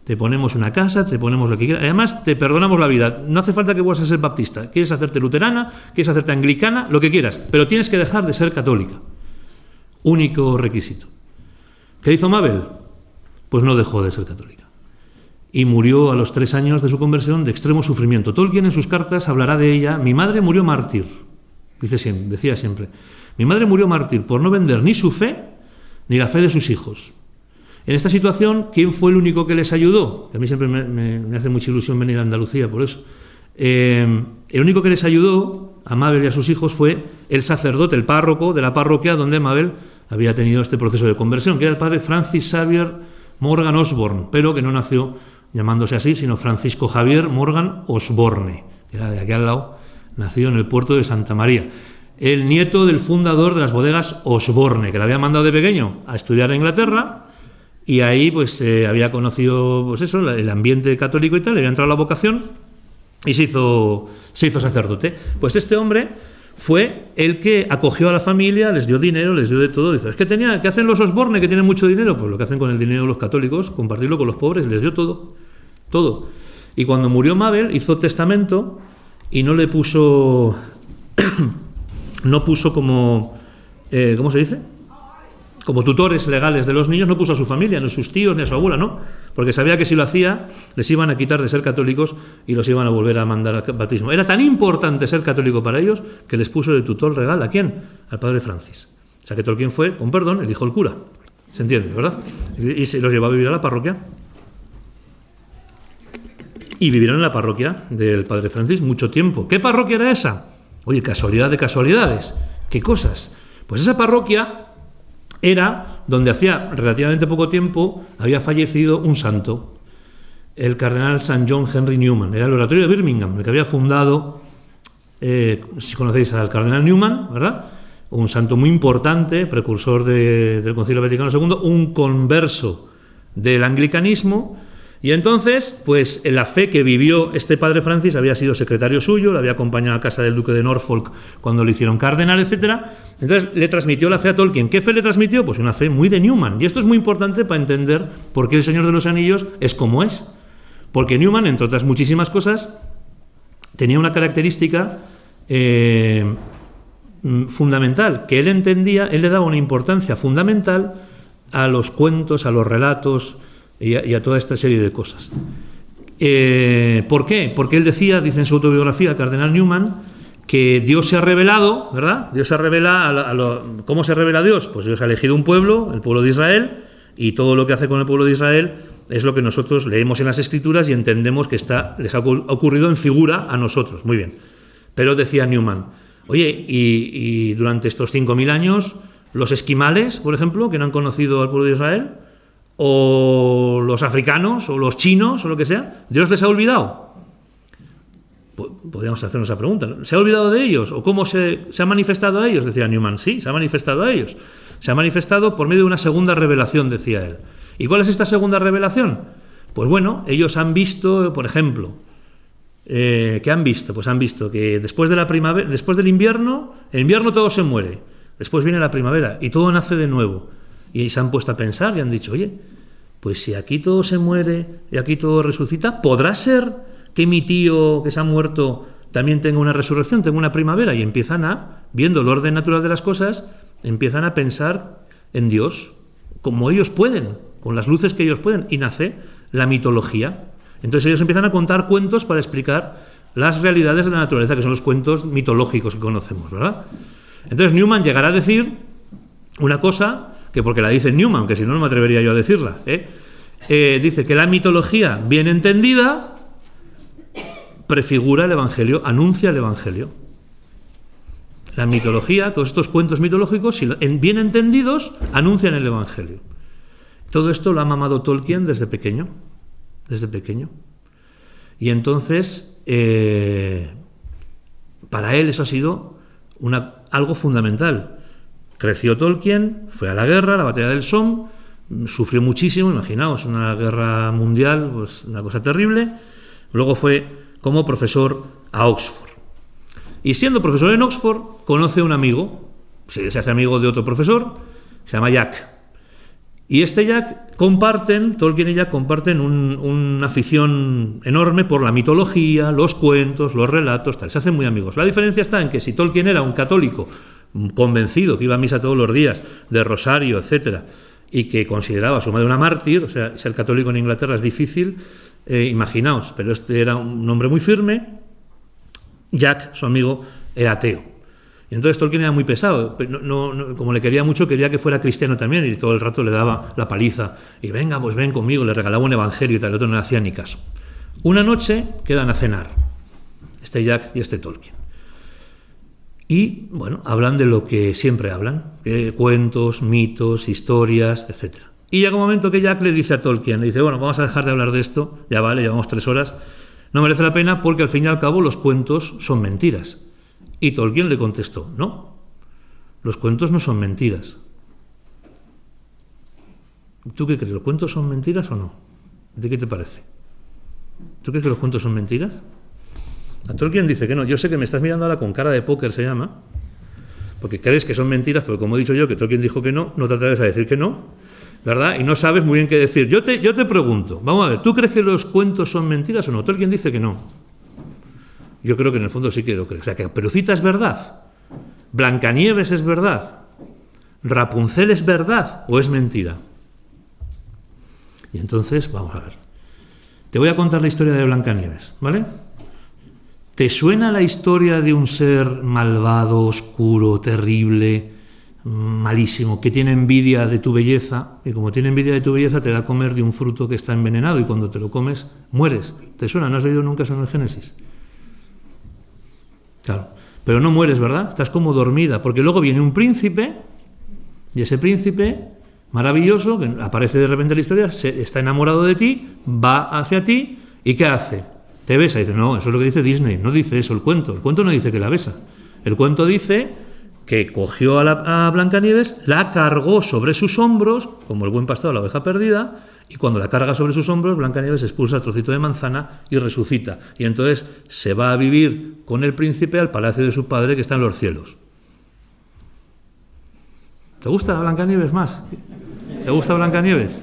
Te ponemos una casa, te ponemos lo que quieras. Además, te perdonamos la vida. No hace falta que vuelvas a ser baptista. Quieres hacerte luterana, quieres hacerte anglicana, lo que quieras. Pero tienes que dejar de ser católica. Único requisito. ¿Qué hizo Mabel? Pues no dejó de ser católica. Y murió a los 3 años de su conversión de extremo sufrimiento. Tolkien en sus cartas hablará de ella. Mi madre murió mártir. Decía siempre. Mi madre murió mártir por no vender ni su fe ni la fe de sus hijos. En esta situación, ¿quién fue el único que les ayudó? A mí siempre me hace mucha ilusión venir a Andalucía, por eso. El único que les ayudó a Mabel y a sus hijos fue el sacerdote, el párroco de la parroquia donde Mabel había tenido este proceso de conversión, que era el padre Francis Xavier Morgan Osborne, pero que no nació llamándose así, sino Francisco Javier Morgan Osborne, que era de aquí al lado, nacido en el puerto de Santa María. el nieto del fundador de las bodegas Osborne, que le había mandado de pequeño a estudiar a Inglaterra, y ahí pues había conocido pues eso, el ambiente católico y tal, le había entrado la vocación y se hizo sacerdote. Pues este hombre fue el que acogió a la familia, les dio dinero, les dio de todo. Dice, ¿qué hacen los Osborne que tienen mucho dinero? Pues lo que hacen con el dinero los católicos, compartirlo con los pobres, les dio todo, todo. Y cuando murió Mabel hizo testamento y no le puso, no puso como, ¿cómo se dice? Como tutores legales de los niños, no puso a su familia, ni a sus tíos, ni a su abuela, no, porque sabía que si lo hacía, les iban a quitar de ser católicos y los iban a volver a mandar al bautismo. Era tan importante ser católico para ellos que les puso de tutor legal, ¿a quién? Al padre Francis. O sea que Tolkien fue, con perdón, el hijo del cura. ¿Se entiende, verdad? Y se los llevó a vivir a la parroquia. Y vivieron en la parroquia del padre Francis mucho tiempo. ¿Qué parroquia era esa? Oye, casualidad de casualidades. ¿Qué cosas? Pues esa parroquia era donde hacía relativamente poco tiempo había fallecido un santo, el cardenal St. John Henry Newman. Era el oratorio de Birmingham, el que había fundado, si conocéis al cardenal Newman, ¿verdad? Un santo muy importante, precursor del Concilio Vaticano II, un converso del anglicanismo. Y entonces, pues la fe que vivió este padre Francis, había sido secretario suyo, le había acompañado a casa del duque de Norfolk cuando le hicieron cardenal, etcétera. Entonces le transmitió la fe a Tolkien. ¿Qué fe le transmitió? Pues una fe muy de Newman. Y esto es muy importante para entender por qué El Señor de los Anillos es como es. Porque Newman, entre otras muchísimas cosas, tenía una característica fundamental, que él entendía, él le daba una importancia fundamental a los cuentos, a los relatos y a toda esta serie de cosas. ¿Por qué? Porque él decía, dice en su autobiografía, el cardenal Newman, que Dios se ha revelado, ¿verdad? Dios se revela ¿cómo se revela Dios? Pues Dios ha elegido un pueblo, el pueblo de Israel, y todo lo que hace con el pueblo de Israel es lo que nosotros leemos en las Escrituras y entendemos que les ha ocurrido en figura a nosotros. Muy bien. Pero decía Newman, oye, y durante estos 5.000 años, los esquimales, por ejemplo, que no han conocido al pueblo de Israel, o los africanos, o los chinos, o lo que sea, ¿Dios les ha olvidado? Podríamos hacernos esa pregunta, ¿no? ¿Se ha olvidado de ellos? ¿O cómo se ha manifestado a ellos? Decía Newman. Sí, se ha manifestado a ellos. Se ha manifestado por medio de una segunda revelación, decía él. ¿Y cuál es esta segunda revelación? Pues bueno, ellos han visto, por ejemplo, ¿qué han visto? Pues han visto que después de la primavera, después del invierno, el invierno todo se muere, después viene la primavera y todo nace de nuevo. Y se han puesto a pensar y han dicho, oye, pues si aquí todo se muere y aquí todo resucita, ¿podrá ser que mi tío que se ha muerto también tenga una resurrección, tenga una primavera? Y empiezan viendo el orden natural de las cosas, empiezan a pensar en Dios, como ellos pueden, con las luces que ellos pueden, y nace la mitología. Entonces ellos empiezan a contar cuentos para explicar las realidades de la naturaleza, que son los cuentos mitológicos que conocemos, ¿verdad? Entonces Newman llegará a decir una cosa, que porque la dice Newman, que si no, no me atrevería yo a decirla, dice que la mitología bien entendida prefigura el Evangelio, anuncia el Evangelio. La mitología, todos estos cuentos mitológicos, si bien entendidos, anuncian el Evangelio. Todo esto lo ha mamado Tolkien desde pequeño. Y entonces, para él eso ha sido algo fundamental. Creció Tolkien, fue a la guerra, a la batalla del Somme, sufrió muchísimo, imaginaos, una guerra mundial, pues una cosa terrible. Luego fue como profesor a Oxford. Y siendo profesor en Oxford, conoce a un amigo, se hace amigo de otro profesor, se llama Jack. Y este Jack Tolkien y Jack comparten una afición enorme por la mitología, los cuentos, los relatos, tal. Se hacen muy amigos. La diferencia está en que si Tolkien era un católico convencido, que iba a misa todos los días, de rosario, etcétera, y que consideraba a su madre una mártir, o sea, ser católico en Inglaterra es difícil, imaginaos, pero este era un hombre muy firme. Jack, su amigo, era ateo. Y entonces Tolkien era muy pesado, como le quería mucho, quería que fuera cristiano también, y todo el rato le daba la paliza, y venga, pues ven conmigo, le regalaba un evangelio y tal, el otro no le hacía ni caso. Una noche quedan a cenar, este Jack y este Tolkien. Y, bueno, hablan de lo que siempre hablan, cuentos, mitos, historias, etc. Y llega un momento que Jack le dice a Tolkien, le dice, bueno, vamos a dejar de hablar de esto, ya vale, llevamos 3 horas, no merece la pena porque al fin y al cabo los cuentos son mentiras. Y Tolkien le contestó, no, los cuentos no son mentiras. ¿Tú qué crees? ¿Los cuentos son mentiras o no? ¿De qué te parece? ¿Tú crees que los cuentos son mentiras? A Tolkien dice que no. Yo sé que me estás mirando ahora con cara de póker, se llama, porque crees que son mentiras, pero como he dicho yo que Tolkien dijo que no, no te atreves a decir que no, ¿verdad? Y no sabes muy bien qué decir. Yo te pregunto, vamos a ver, ¿tú crees que los cuentos son mentiras o no? Tolkien dice que no. Yo creo que en el fondo sí que lo creo. O sea, que Caperucita es verdad, Blancanieves es verdad, Rapunzel es verdad o es mentira. Y entonces, vamos a ver. Te voy a contar la historia de Blancanieves, ¿vale? ¿Te suena la historia de un ser malvado, oscuro, terrible, malísimo, que tiene envidia de tu belleza? Y como tiene envidia de tu belleza, te da a comer de un fruto que está envenenado y cuando te lo comes, mueres. ¿Te suena? ¿No has leído nunca eso en el Génesis? Claro. Pero no mueres, ¿verdad? Estás como dormida, porque luego viene un príncipe y ese príncipe maravilloso, que aparece de repente en la historia, está enamorado de ti, va hacia ti, ¿y qué hace? Te besa. Y dice, no, eso es lo que dice Disney, no dice eso el cuento no dice que la besa. El cuento dice que cogió a Blancanieves, la cargó sobre sus hombros, como el buen pastor a la oveja perdida, y cuando la carga sobre sus hombros, Blancanieves expulsa el trocito de manzana y resucita. Y entonces se va a vivir con el príncipe al palacio de su padre que está en los cielos. ¿Te gusta Blancanieves más? ¿Te gusta Blancanieves?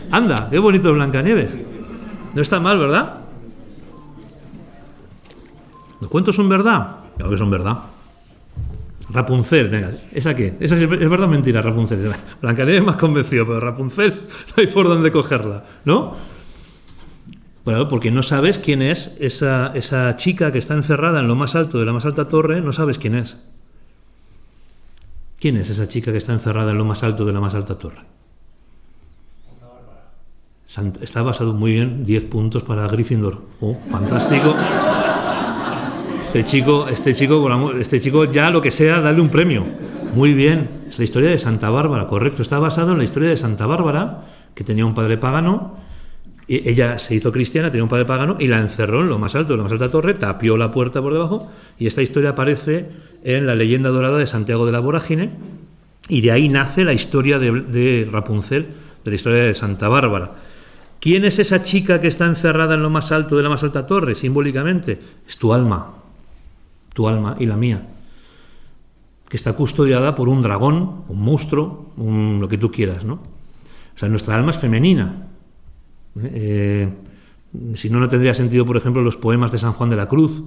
Anda, qué bonito es Blancanieves. No está mal, ¿verdad? ¿Los cuentos son verdad? Claro que son verdad. Rapunzel, venga, ¿esa qué? ¿Esa es verdad o mentira, Rapunzel? Blancanieves me has convencido, pero Rapunzel no hay por dónde cogerla, ¿no? Bueno, porque no sabes quién es esa chica que está encerrada en lo más alto de la más alta torre, no sabes quién es. ¿Quién es esa chica que está encerrada en lo más alto de la más alta torre? Está basado muy bien, 10 puntos para Gryffindor. Oh, fantástico. Este chico ya lo que sea, dale un premio. Muy bien. Es la historia de Santa Bárbara, correcto. Está basado en la historia de Santa Bárbara, que tenía un padre pagano. Ella se hizo cristiana, tenía un padre pagano y la encerró en lo más alto de la más alta torre, tapió la puerta por debajo y esta historia aparece en la leyenda dorada de Santiago de la Vorágine y de ahí nace la historia de Rapunzel, de la historia de Santa Bárbara. ¿Quién es esa chica que está encerrada en lo más alto de la más alta torre, simbólicamente? Es tu alma y la mía, que está custodiada por un dragón, un monstruo, lo que tú quieras, ¿no? O sea, nuestra alma es femenina. Si no, no tendría sentido, por ejemplo, los poemas de San Juan de la Cruz,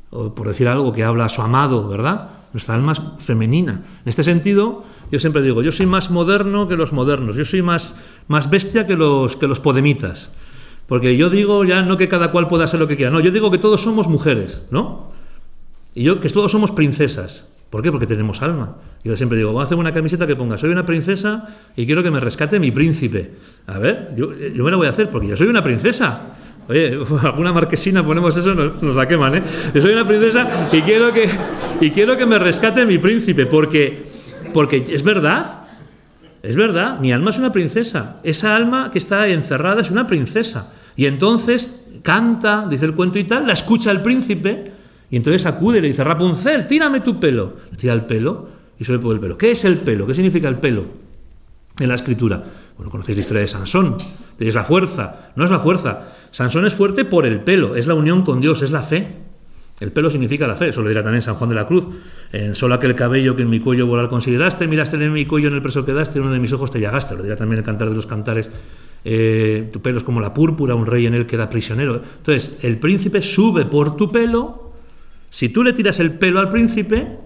o por decir algo que habla a su amado, ¿verdad? Nuestra alma es femenina. En este sentido, yo siempre digo, yo soy más moderno que los modernos, yo soy más bestia que los podemitas, porque yo digo ya no que cada cual pueda hacer lo que quiera, no, yo digo que todos somos mujeres, ¿no? Y yo que todos somos princesas. ¿Por qué? Porque tenemos alma. Yo siempre digo, voy a hacer una camiseta que ponga, soy una princesa y quiero que me rescate mi príncipe. A ver, yo me la voy a hacer porque yo soy una princesa. Oye, alguna marquesina ponemos eso, nos la queman, ¿eh? Yo soy una princesa y quiero que me rescate mi príncipe, porque es verdad, mi alma es una princesa. Esa alma que está encerrada es una princesa. Y entonces canta, dice el cuento y tal, la escucha el príncipe. Y entonces acude y le dice, Rapunzel, tírame tu pelo. Le tira el pelo y sube por el pelo. ¿Qué es el pelo? ¿Qué significa el pelo en la escritura? Bueno, conocéis la historia de Sansón. Es la fuerza. No es la fuerza. Sansón es fuerte por el pelo. Es la unión con Dios, es la fe. El pelo significa la fe. Eso lo dirá también San Juan de la Cruz. En solo aquel cabello que en mi cuello volar consideraste, miraste en mi cuello en el preso que daste, en uno de mis ojos te llagaste. Lo dirá también el Cantar de los Cantares. Tu pelo es como la púrpura, un rey en él queda prisionero. Entonces, el príncipe sube por tu pelo. Si tú le tiras el pelo al príncipe,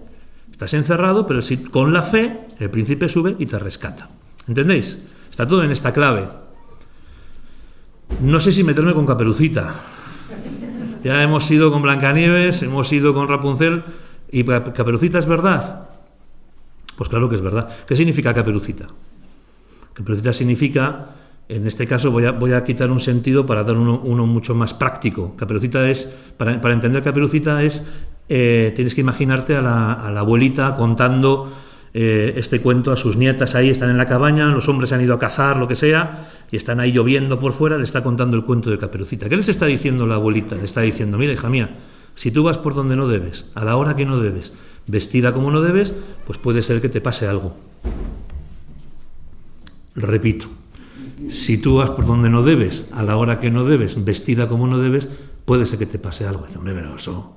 estás encerrado, pero si con la fe, el príncipe sube y te rescata. ¿Entendéis? Está todo en esta clave. No sé si meterme con Caperucita. Ya hemos ido con Blancanieves, hemos ido con Rapunzel, ¿y Caperucita es verdad? Pues claro que es verdad. ¿Qué significa Caperucita? Caperucita significa... En este caso voy a quitar un sentido para dar uno mucho más práctico. Caperucita es, para entender Caperucita es, tienes que imaginarte a la abuelita contando este cuento a sus nietas, ahí están en la cabaña, los hombres han ido a cazar, lo que sea, y están ahí lloviendo por fuera, le está contando el cuento de Caperucita. ¿Qué les está diciendo la abuelita? Le está diciendo, mira, hija mía, Si tú vas por donde no debes, a la hora que no debes, vestida como no debes, pues puede ser que te pase algo. Repito, si tú vas por donde no debes, a la hora que no debes, vestida como no debes, puede ser que te pase algo. Dice, hombre, pero eso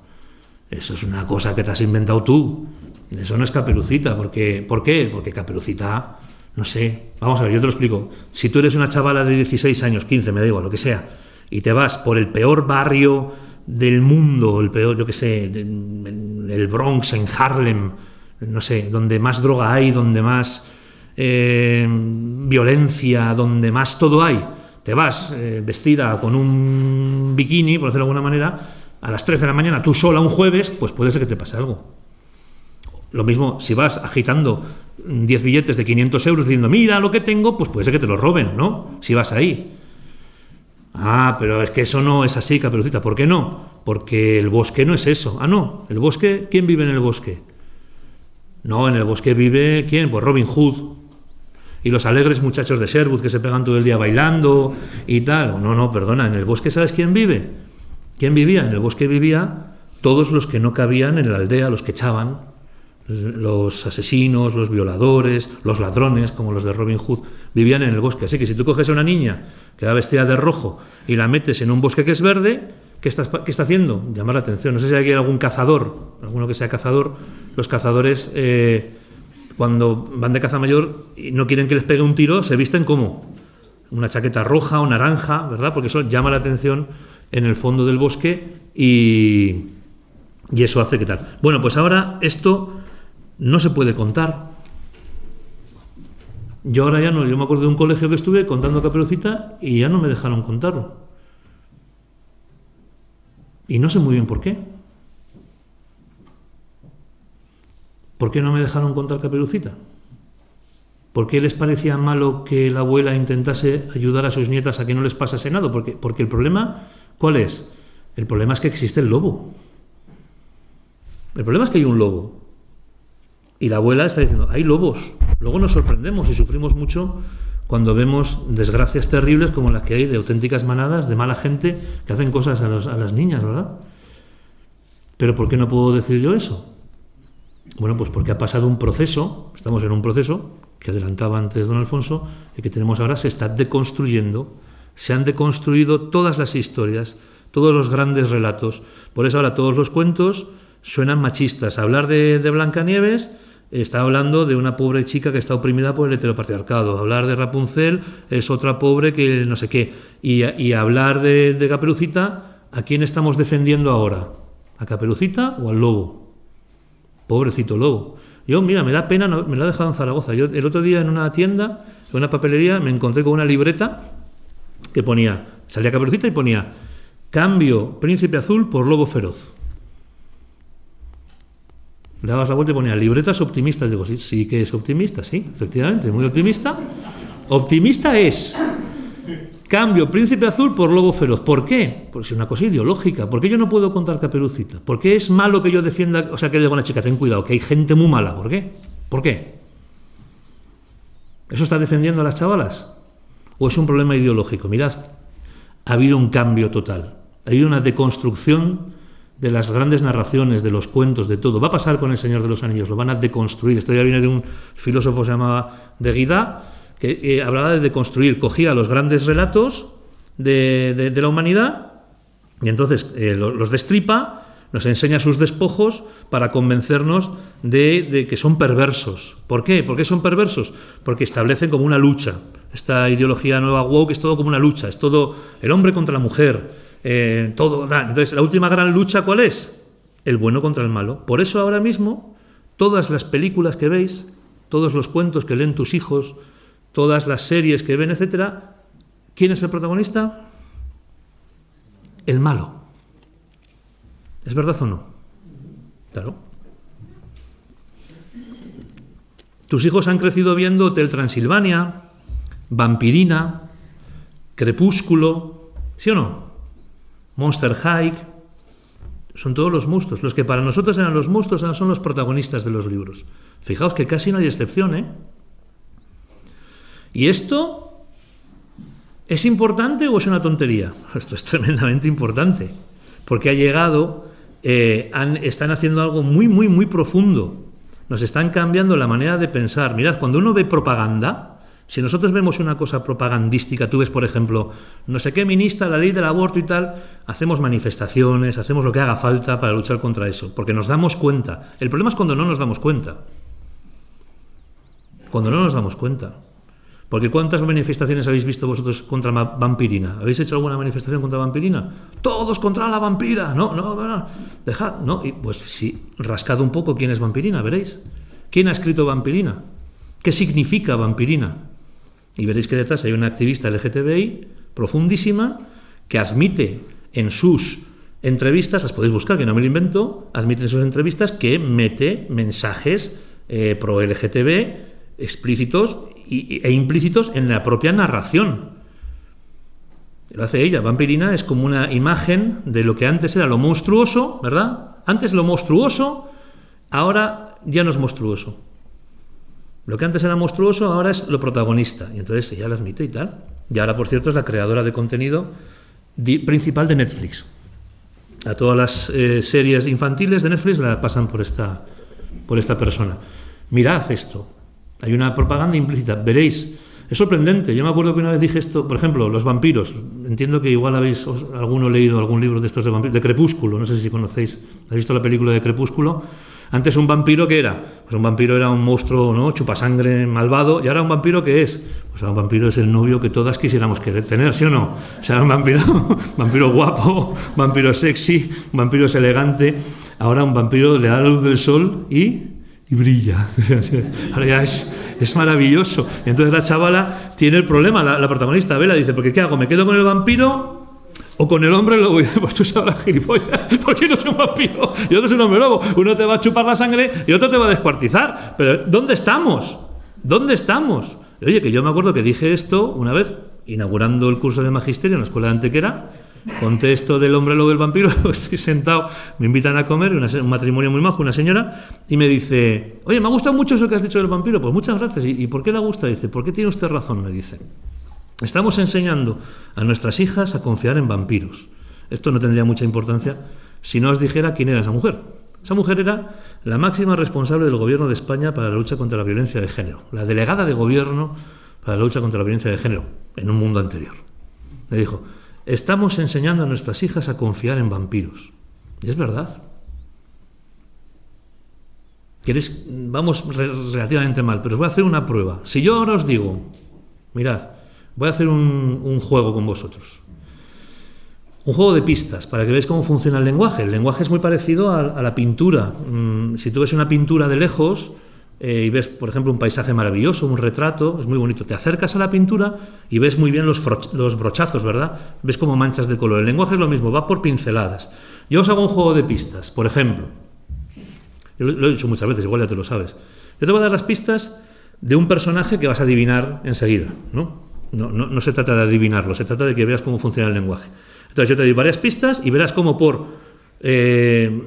es una cosa que te has inventado tú. Eso no es Caperucita. ¿Por qué? Porque Caperucita, no sé. Vamos a ver, yo te lo explico. Si tú eres una chavala de 16 años, 15, me da igual, lo que sea, y te vas por el peor barrio del mundo, el peor, yo qué sé, en el Bronx, en Harlem, no sé, donde más droga hay, donde más violencia, donde más todo hay, te vas vestida con un bikini, por decirlo de alguna manera, a las 3 de la mañana, tú sola un jueves, pues puede ser que te pase algo. Lo mismo, si vas agitando 10 billetes de 500 euros diciendo, mira lo que tengo, pues puede ser que te lo roben, ¿no? Si vas ahí. Ah, pero es que eso no es así, Caperucita. ¿Por qué no? Porque el bosque no es eso. Ah, no. ¿El bosque? ¿Quién vive en el bosque? No, en el bosque vive, ¿quién? Pues Robin Hood. Y los alegres muchachos de Sherwood que se pegan todo el día bailando y tal. No, perdona. ¿En el bosque sabes quién vive? ¿Quién vivía? En el bosque vivía todos los que no cabían en la aldea, los que echaban. Los asesinos, los violadores, los ladrones, como los de Robin Hood, vivían en el bosque. Así que si tú coges a una niña que va vestida de rojo y la metes en un bosque que es verde, ¿qué está haciendo? Llamar la atención. No sé si hay algún cazador, alguno que sea cazador. Los cazadores, cuando van de caza mayor y no quieren que les pegue un tiro, se visten como una chaqueta roja o naranja, ¿verdad? Porque eso llama la atención en el fondo del bosque y eso hace que tal. Bueno, pues ahora esto no se puede contar. Yo ahora ya no, yo me acuerdo de un colegio que estuve contando Caperucita y ya no me dejaron contarlo. Y no sé muy bien por qué. ¿Por qué no me dejaron contar Caperucita? ¿Por qué les parecía malo que la abuela intentase ayudar a sus nietas a que no les pasase nada? Porque el problema, ¿cuál es? El problema es que existe el lobo. El problema es que hay un lobo. Y la abuela está diciendo, hay lobos. Luego nos sorprendemos y sufrimos mucho cuando vemos desgracias terribles como las que hay de auténticas manadas de mala gente que hacen cosas a las niñas, ¿verdad? Pero ¿por qué no puedo decir yo eso? Bueno, pues porque ha pasado un proceso, estamos en un proceso que adelantaba antes don Alfonso, y que tenemos ahora, se está deconstruyendo, se han deconstruido todas las historias, todos los grandes relatos. Por eso ahora todos los cuentos suenan machistas. Hablar de Blancanieves está hablando de una pobre chica que está oprimida por el heteropatriarcado. Hablar de Rapunzel es otra pobre que no sé qué. Y hablar de Caperucita, ¿a quién estamos defendiendo ahora? ¿A Caperucita o al lobo? Pobrecito lobo. Yo, mira, me da pena, me lo ha dejado en Zaragoza. Yo el otro día en una tienda, en una papelería, me encontré con una libreta que ponía, salía Caperucita y ponía, cambio Príncipe Azul por Lobo Feroz. Le dabas la vuelta y ponía libretas optimistas. Digo, sí que es optimista, sí, efectivamente, muy optimista. Optimista es cambio Príncipe Azul por Lobo Feroz. ¿Por qué? Porque es una cosa ideológica. ¿Por qué yo no puedo contar Caperucita? ¿Por qué es malo que yo defienda, o sea, que diga una chica, ten cuidado, que hay gente muy mala? ¿Por qué? ¿Por qué? ¿Eso está defendiendo a las chavalas? ¿O es un problema ideológico? Mirad, ha habido un cambio total. Ha habido una deconstrucción de las grandes narraciones, de los cuentos, de todo. Va a pasar con El Señor de los Anillos, lo van a deconstruir. Esto ya viene de un filósofo que se llamaba Derrida, que hablaba de deconstruir. Cogía los grandes relatos de la humanidad y entonces los destripa, nos enseña sus despojos para convencernos de que son perversos. ¿Por qué? ¿Por qué son perversos? Porque establecen como una lucha. Esta ideología nueva woke es todo como una lucha, es todo el hombre contra la mujer, todo. Entonces, la última gran lucha, ¿cuál es? El bueno contra el malo. Por eso ahora mismo, todas las películas que veis, todos los cuentos que leen tus hijos, todas las series que ven, etcétera, ¿quién es el protagonista? El malo. ¿Es verdad o no? Claro. Tus hijos han crecido viendo Hotel Transilvania, Vampirina, Crepúsculo, ¿sí o no? Monster High. Son todos los monstruos. Los que para nosotros eran los monstruos ahora son los protagonistas de los libros. Fijaos que casi no hay excepción, ¿eh? ¿Y esto es importante o es una tontería? Esto es tremendamente importante, porque ha llegado están haciendo algo muy, muy, muy profundo. Nos están cambiando la manera de pensar. Mirad, cuando uno ve propaganda, si nosotros vemos una cosa propagandística, tú ves, por ejemplo, no sé qué ministra, la ley del aborto y tal, hacemos manifestaciones, hacemos lo que haga falta para luchar contra eso, porque nos damos cuenta. El problema es cuando no nos damos cuenta. Cuando no nos damos cuenta. Porque ¿cuántas manifestaciones habéis visto vosotros contra Vampirina? ¿Habéis hecho alguna manifestación contra Vampirina? Todos contra la vampira. No. Dejad. No. Y pues sí, rascad un poco quién es Vampirina, veréis. ¿Quién ha escrito Vampirina? ¿Qué significa Vampirina? Y veréis que detrás hay una activista LGTBI profundísima que admite en sus entrevistas, las podéis buscar, que no me lo invento, admite en sus entrevistas que mete mensajes pro LGTB explícitos e implícitos en la propia narración. Lo hace ella. Vampirina es como una imagen de lo que antes era lo monstruoso, ¿verdad? Antes lo monstruoso, ahora ya no es monstruoso. Lo que antes era monstruoso, ahora es lo protagonista. Y entonces ella lo admite y tal. Y ahora, por cierto, es la creadora de contenido principal de Netflix. A todas las series infantiles de Netflix la pasan por esta persona. Mirad esto. Hay una propaganda implícita, veréis. Es sorprendente. Yo me acuerdo que una vez dije esto, por ejemplo, los vampiros. Entiendo que igual habéis alguno leído algún libro de estos de vampiros, de Crepúsculo, no sé si conocéis. ¿Habéis visto la película de Crepúsculo? Antes un vampiro, ¿qué era? Pues un vampiro era un monstruo, ¿no? Chupasangre, malvado. ¿Y ahora un vampiro qué es? Pues un vampiro es el novio que todas quisiéramos querer tener, ¿sí o no? O sea, un vampiro guapo, vampiro sexy, un vampiro es elegante. Ahora un vampiro le da la luz del sol y brilla. Ahora ya es maravilloso. Y entonces la chavala tiene el problema, la protagonista, Bella, dice, ¿porque qué hago? ¿Me quedo con el vampiro o con el hombre lobo? Y dice, pues tú sabrás, gilipollas, porque no soy un vampiro y otro es un hombre lobo. Uno te va a chupar la sangre y otro te va a descuartizar. Pero ¿dónde estamos? ¿Dónde estamos? Oye, que yo me acuerdo que dije esto una vez, inaugurando el curso de magisterio en la escuela de Antequera. Conté esto del hombre lobo y el vampiro, estoy sentado, me invitan a comer, un matrimonio muy majo, una señora, y me dice, oye, me ha gustado mucho eso que has dicho del vampiro. Pues muchas gracias. ¿Y por qué le gusta? Dice, ¿por qué tiene usted razón? Me dice, estamos enseñando a nuestras hijas a confiar en vampiros. Esto no tendría mucha importancia si no os dijera quién era esa mujer. Esa mujer era la máxima responsable del gobierno de España para la lucha contra la violencia de género, la delegada de gobierno para la lucha contra la violencia de género en un mundo anterior. Le dijo, estamos enseñando a nuestras hijas a confiar en vampiros. Y es verdad. Vamos relativamente mal, pero os voy a hacer una prueba. Si yo ahora os digo, mirad, voy a hacer un juego con vosotros. Un juego de pistas, para que veáis cómo funciona el lenguaje. El lenguaje es muy parecido a la pintura. Si tú ves una pintura de lejos y ves, por ejemplo, un paisaje maravilloso, un retrato, es muy bonito. Te acercas a la pintura y ves muy bien los brochazos, ¿verdad? Ves como manchas de color. El lenguaje es lo mismo, va por pinceladas. Yo os hago un juego de pistas, por ejemplo. Yo lo he dicho muchas veces, igual ya te lo sabes. Yo te voy a dar las pistas de un personaje que vas a adivinar enseguida, ¿no? No se trata de adivinarlo, se trata de que veas cómo funciona el lenguaje. Entonces yo te doy varias pistas y verás cómo por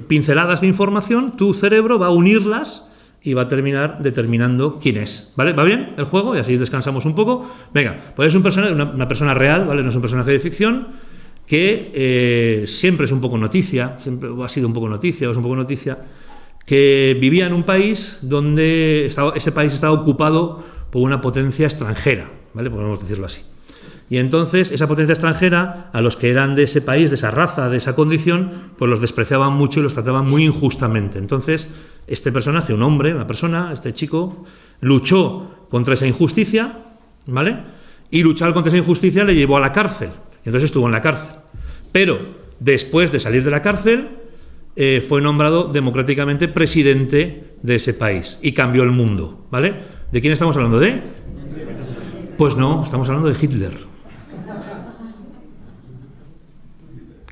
pinceladas de información tu cerebro va a unirlas y va a terminar determinando quién es, ¿vale? ¿Va bien el juego? Y así descansamos un poco. Venga, pues es un personaje, una persona real, ¿vale? No es un personaje de ficción que siempre es un poco noticia, siempre ha sido un poco noticia, o es un poco noticia, que vivía en un país donde ese país estaba ocupado por una potencia extranjera, ¿vale? Podemos decirlo así. Y entonces esa potencia extranjera, a los que eran de ese país, de esa raza, de esa condición, pues los despreciaban mucho y los trataban muy injustamente. Entonces este personaje, un hombre, una persona, este chico, luchó contra esa injusticia, ¿vale? Y luchar contra esa injusticia le llevó a la cárcel. Y entonces estuvo en la cárcel. Pero después de salir de la cárcel, fue nombrado democráticamente presidente de ese país y cambió el mundo, ¿vale? ¿De quién estamos hablando? ¿De? Pues no, estamos hablando de Hitler,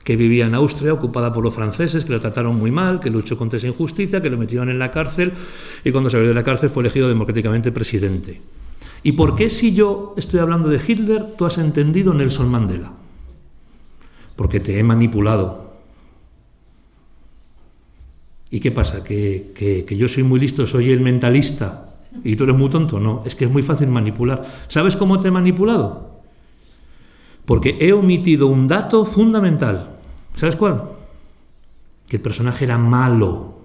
que vivía en Austria, ocupada por los franceses, que lo trataron muy mal, que luchó contra esa injusticia, que lo metieron en la cárcel y cuando salió de la cárcel fue elegido democráticamente presidente. ¿Y por qué si yo estoy hablando de Hitler, tú has entendido Nelson Mandela? Porque te he manipulado. ¿Y qué pasa? ¿Que yo soy muy listo, soy el mentalista y tú eres muy tonto? No, es que es muy fácil manipular. ¿Sabes cómo te he manipulado? Porque he omitido un dato fundamental. ¿Sabes cuál? que el personaje era malo.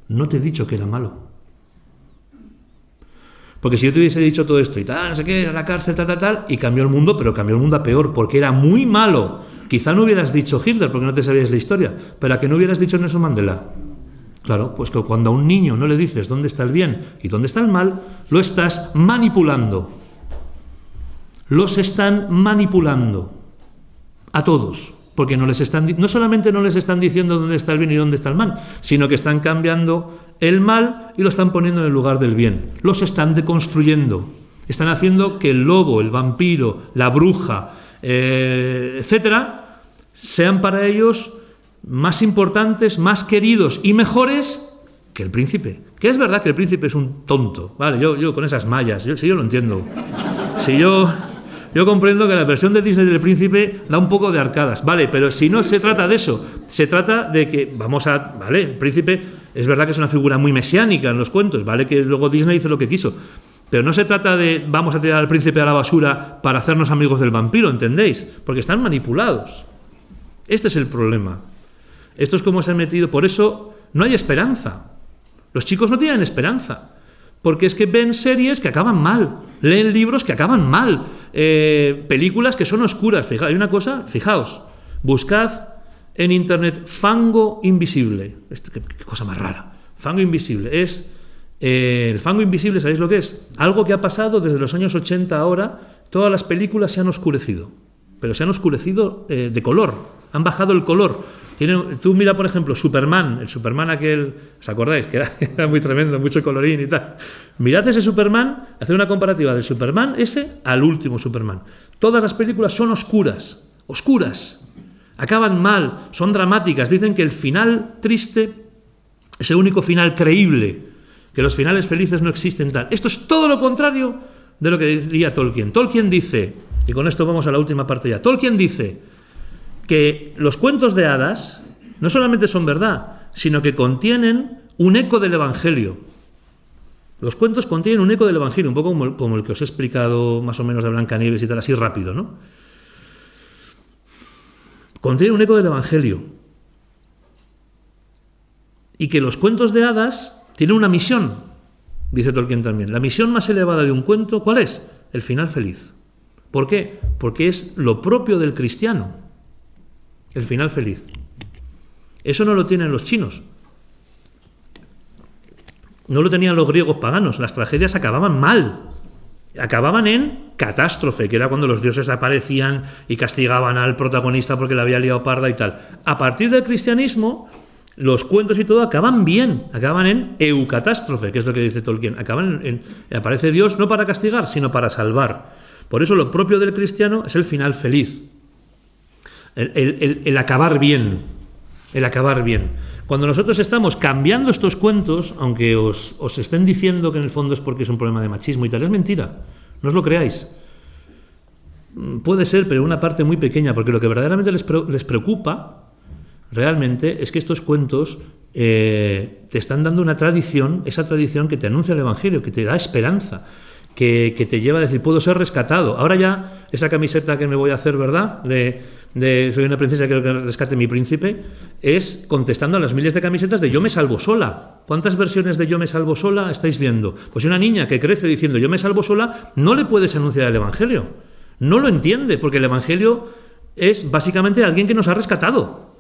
No te he dicho que era malo. Porque si yo te hubiese dicho todo esto y tal, no sé qué, a la cárcel, tal, y cambió el mundo, pero cambió el mundo a peor, porque era muy malo. Quizá no hubieras dicho Hitler, porque no te sabías la historia, pero a que no hubieras dicho Nelson Mandela. Claro, pues que cuando a un niño no le dices dónde está el bien y dónde está el mal, lo estás manipulando. Los están manipulando a todos, porque no solamente no les están diciendo dónde está el bien y dónde está el mal, sino que están cambiando el mal y lo están poniendo en el lugar del bien. Los están deconstruyendo. Están haciendo que el lobo, el vampiro, la bruja, etcétera, sean para ellos más importantes, más queridos y mejores que el príncipe. Que es verdad que el príncipe es un tonto. Vale, yo con esas mallas, si yo lo entiendo. Si yo comprendo que la versión de Disney del príncipe da un poco de arcadas. Vale, pero si no se trata de eso, se trata de que vale, el príncipe es verdad que es una figura muy mesiánica en los cuentos, vale que luego Disney hizo lo que quiso. Pero no se trata de vamos a tirar al príncipe a la basura para hacernos amigos del vampiro, ¿entendéis? Porque están manipulados. Este es el problema. Esto es como se han metido. Por eso no hay esperanza. Los chicos no tienen esperanza. Porque es que ven series que acaban mal, leen libros que acaban mal, películas que son oscuras. Hay una cosa, fijaos, buscad en internet fango invisible. Qué cosa más rara. Fango invisible. El fango invisible, ¿sabéis lo que es? Algo que ha pasado desde los años 80 a ahora, todas las películas se han oscurecido. Pero se han oscurecido de color, han bajado el color. Tú mira, por ejemplo, Superman, el Superman aquel, ¿os acordáis? Que era muy tremendo, mucho colorín y tal. Mirad ese Superman, haced una comparativa del Superman ese al último Superman. Todas las películas son oscuras, acaban mal, son dramáticas. Dicen que el final triste es el único final creíble, que los finales felices no existen tal. Esto es todo lo contrario de lo que diría Tolkien. Tolkien dice, y con esto vamos a la última parte ya, Tolkien dice que los cuentos de hadas no solamente son verdad, sino que contienen un eco del Evangelio. Los cuentos contienen un eco del Evangelio, un poco como el que os he explicado más o menos de Blancanieves y tal, así rápido, ¿no? Contienen un eco del Evangelio. Y que los cuentos de hadas tienen una misión, dice Tolkien también. La misión más elevada de un cuento, ¿cuál es? El final feliz. ¿Por qué? Porque es lo propio del cristiano. El final feliz. Eso no lo tienen los chinos. No lo tenían los griegos paganos. Las tragedias acababan mal. Acababan en catástrofe, que era cuando los dioses aparecían y castigaban al protagonista porque le había liado parda y tal. A partir del cristianismo, los cuentos y todo acaban bien. Acaban en eucatástrofe, que es lo que dice Tolkien. Aparece Dios no para castigar, sino para salvar. Por eso lo propio del cristiano es el final feliz. El acabar bien. El acabar bien. Cuando nosotros estamos cambiando estos cuentos, aunque os estén diciendo que en el fondo es porque es un problema de machismo y tal, es mentira. No os lo creáis. Puede ser, pero una parte muy pequeña, porque lo que verdaderamente les preocupa realmente es que estos cuentos te están dando una tradición, esa tradición que te anuncia el Evangelio, que te da esperanza, que te lleva a decir, puedo ser rescatado. Ahora ya, esa camiseta que me voy a hacer, ¿verdad?, de soy una princesa, quiero que rescate mi príncipe, es contestando a las miles de camisetas de yo me salvo sola. ¿Cuántas versiones de yo me salvo sola estáis viendo? Pues una niña que crece diciendo yo me salvo sola, no le puedes anunciar el Evangelio. No lo entiende, porque el Evangelio es básicamente alguien que nos ha rescatado.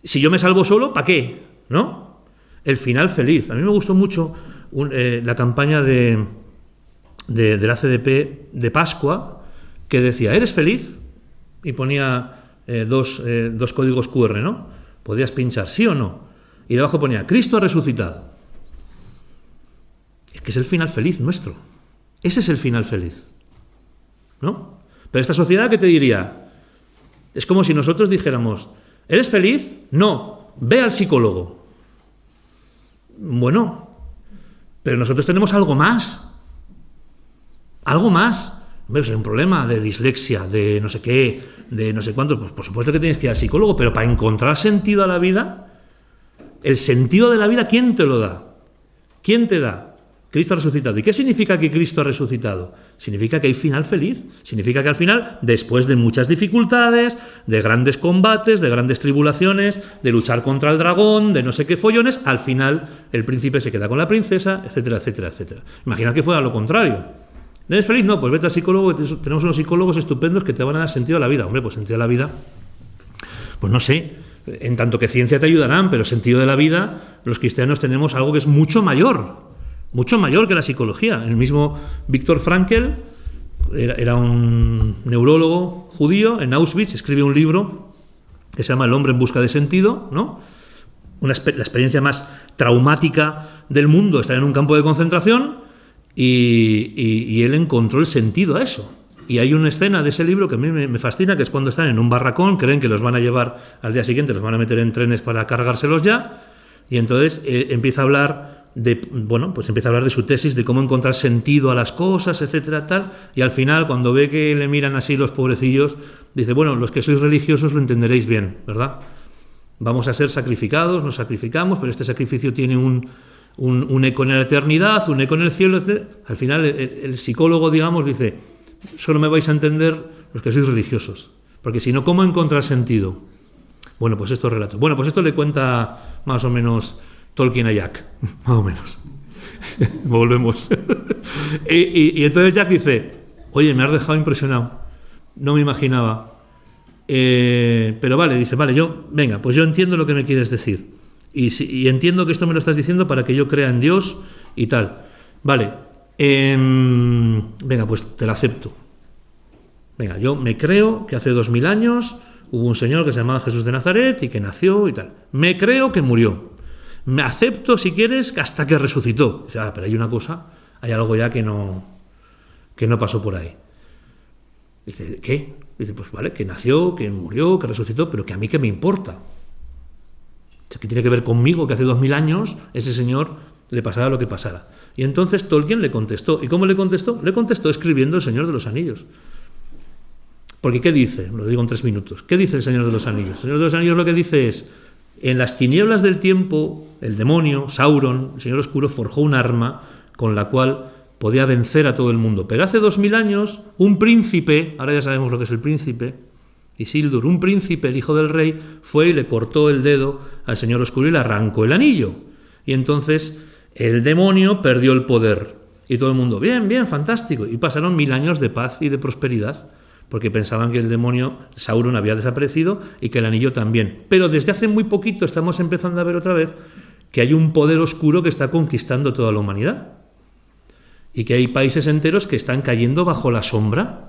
Si yo me salvo solo, ¿para qué? ¿No? El final feliz. A mí me gustó mucho la campaña del ACDP de Pascua, que decía, ¿eres feliz? Y ponía dos códigos QR, ¿no? Podías pinchar sí o no. Y debajo ponía, Cristo ha resucitado. Es que es el final feliz nuestro. Ese es el final feliz. ¿No? Pero esta sociedad, ¿qué te diría? Es como si nosotros dijéramos, ¿eres feliz? No, ve al psicólogo. Bueno, pero nosotros tenemos algo más. Algo más. Hombre, hay un problema de dislexia, de no sé qué, de no sé cuánto. Pues por supuesto que tienes que ir al psicólogo, pero para encontrar sentido a la vida, el sentido de la vida, ¿quién te lo da? ¿Quién te da? Cristo ha resucitado. ¿Y qué significa que Cristo ha resucitado? Significa que hay final feliz. Significa que al final, después de muchas dificultades, de grandes combates, de grandes tribulaciones, de luchar contra el dragón, de no sé qué follones, al final el príncipe se queda con la princesa, etcétera, etcétera, etcétera. Imagina que fuera lo contrario. ¿No eres feliz? No, pues vete al psicólogo, tenemos unos psicólogos estupendos que te van a dar sentido a la vida. Hombre, pues sentido a la vida, pues no sé, en tanto que ciencia te ayudarán, pero sentido de la vida, los cristianos tenemos algo que es mucho mayor que la psicología. El mismo Viktor Frankl era un neurólogo judío, en Auschwitz escribe un libro que se llama El hombre en busca de sentido, ¿no? La experiencia más traumática del mundo, estar en un campo de concentración, y él encontró el sentido a eso. Y hay una escena de ese libro que a mí me fascina, que es cuando están en un barracón, creen que los van a llevar al día siguiente, los van a meter en trenes para cargárselos ya, y entonces empieza a hablar de su tesis de cómo encontrar sentido a las cosas, etcétera, tal, y al final, cuando ve que le miran así los pobrecillos, dice, bueno, los que sois religiosos lo entenderéis bien, ¿verdad? Vamos a ser sacrificados, nos sacrificamos, pero este sacrificio tiene un eco en la eternidad, un eco en el cielo, etcétera. Al final, el psicólogo, digamos, dice, solo me vais a entender los que sois religiosos, porque si no, ¿cómo encontrar sentido? Bueno, pues estos relatos. Bueno, pues esto le cuenta más o menos Tolkien a Jack, más o menos. Volvemos. y entonces Jack dice, oye, me has dejado impresionado, no me imaginaba. Pero vale, dice, vale, pues yo entiendo lo que me quieres decir. Y entiendo que esto me lo estás diciendo para que yo crea en Dios y tal. Vale, venga, pues te lo acepto. Venga, yo me creo que hace 2000 años hubo un señor que se llamaba Jesús de Nazaret y que nació y tal. Me creo que murió. Me acepto, si quieres, hasta que resucitó. Dice, pero hay una cosa, hay algo ya que no pasó por ahí. Dice, ¿qué? Dice, pues vale, que nació, que murió, que resucitó, pero que a mí qué me importa. O sea, ¿qué tiene que ver conmigo que hace 2000 años ese señor le pasara lo que pasara? Y entonces Tolkien le contestó. ¿Y cómo le contestó? Le contestó escribiendo El Señor de los Anillos. Porque ¿qué dice? Lo digo en 3 minutos. ¿Qué dice El Señor de los Anillos? El Señor de los Anillos lo que dice es, en las tinieblas del tiempo, el demonio, Sauron, el Señor Oscuro, forjó un arma con la cual podía vencer a todo el mundo. Pero hace 2000 años, un príncipe, ahora ya sabemos lo que es el príncipe, Isildur, un príncipe, el hijo del rey, fue y le cortó el dedo al Señor Oscuro y le arrancó el anillo. Y entonces el demonio perdió el poder. Y todo el mundo, bien, bien, fantástico. Y pasaron 1000 años de paz y de prosperidad, porque pensaban que el demonio, Sauron, había desaparecido y que el anillo también. Pero desde hace muy poquito estamos empezando a ver otra vez que hay un poder oscuro que está conquistando toda la humanidad. Y que hay países enteros que están cayendo bajo la sombra.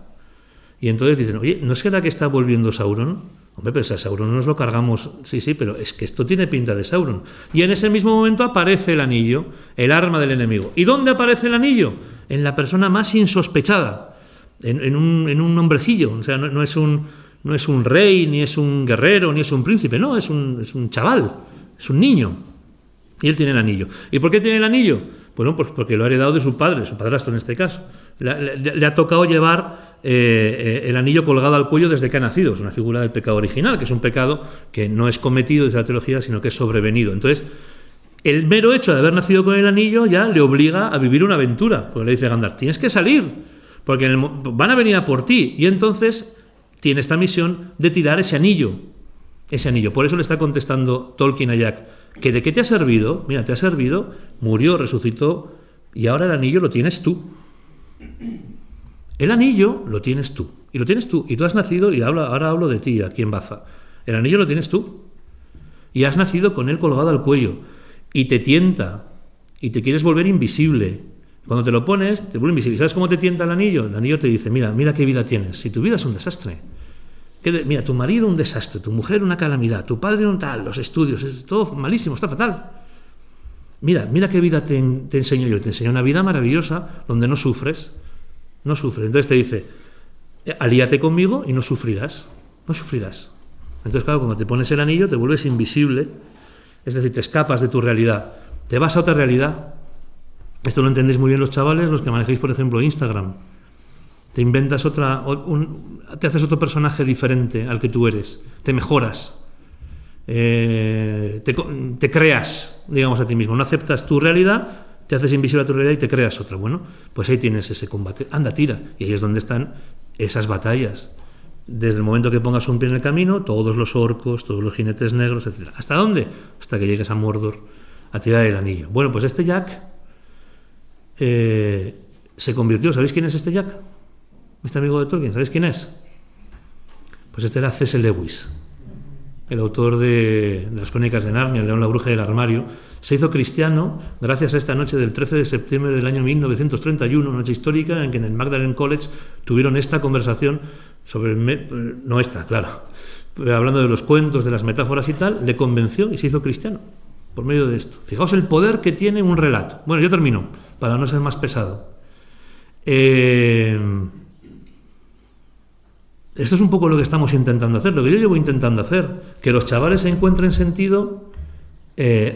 Y entonces dicen, oye, ¿no será que está volviendo Sauron? Hombre, pero si a Sauron no nos lo cargamos, sí, pero es que esto tiene pinta de Sauron. Y en ese mismo momento aparece el anillo, el arma del enemigo. ¿Y dónde aparece el anillo? En la persona más insospechada. En un hombrecillo, o sea, no es un rey, ni es un guerrero, ni es un príncipe, no, es un chaval, es un niño. Y él tiene el anillo. ¿Y por qué tiene el anillo? Bueno, pues porque lo ha heredado de su padrastro en este caso. Le ha tocado llevar el anillo colgado al cuello desde que ha nacido. Es una figura del pecado original, que es un pecado que no es cometido desde la teología, sino que es sobrevenido. Entonces, el mero hecho de haber nacido con el anillo ya le obliga a vivir una aventura, porque le dice a Gandalf, tienes que salir, porque van a venir a por ti. Y entonces tiene esta misión de tirar ese anillo. Por eso le está contestando Tolkien a Jack, que ¿de qué te ha servido? Mira, te ha servido, murió, resucitó, y ahora el anillo lo tienes tú. El anillo lo tienes tú. Y lo tienes tú. Y tú has nacido, y ahora hablo de ti aquí en Baza. El anillo lo tienes tú. Y has nacido con él colgado al cuello. Y te tienta. Y te quieres volver invisible. Cuando te lo pones, te vuelve invisible. ¿Sabes cómo te tienta el anillo? El anillo te dice, mira qué vida tienes. Si tu vida es un desastre. Mira, tu marido un desastre, tu mujer una calamidad, tu padre un tal, los estudios, es todo malísimo, está fatal. Mira qué vida te enseño yo. Te enseño una vida maravillosa donde no sufres. No sufres. Entonces te dice, alíate conmigo y no sufrirás. No sufrirás. Entonces, claro, cuando te pones el anillo te vuelves invisible. Es decir, te escapas de tu realidad. Te vas a otra realidad. Esto lo entendéis muy bien los chavales, los que manejéis, por ejemplo, Instagram. Te inventas te haces otro personaje diferente al que tú eres. Te mejoras. Te creas, digamos, a ti mismo. No aceptas tu realidad, te haces invisible a tu realidad y te creas otra. Bueno, pues ahí tienes ese combate. Anda, tira. Y ahí es donde están esas batallas. Desde el momento que pongas un pie en el camino, todos los orcos, todos los jinetes negros, etc. ¿Hasta dónde? Hasta que llegues a Mordor a tirar el anillo. Bueno, pues este Jack se convirtió. ¿Sabéis quién es este Jack? Este amigo de Tolkien, ¿sabéis quién es? Pues este era C.S. Lewis, el autor de las Crónicas de Narnia, El león, la bruja y el armario. Se hizo cristiano gracias a esta noche del 13 de septiembre del año 1931, una noche histórica en que en el Magdalen College tuvieron esta conversación sobre... no esta, claro. Pero hablando de los cuentos, de las metáforas y tal, le convenció y se hizo cristiano por medio de esto. Fijaos el poder que tiene un relato. Bueno, yo termino, para no ser más pesado. Esto es un poco lo que estamos intentando hacer, lo que yo llevo intentando hacer, que los chavales encuentren sentido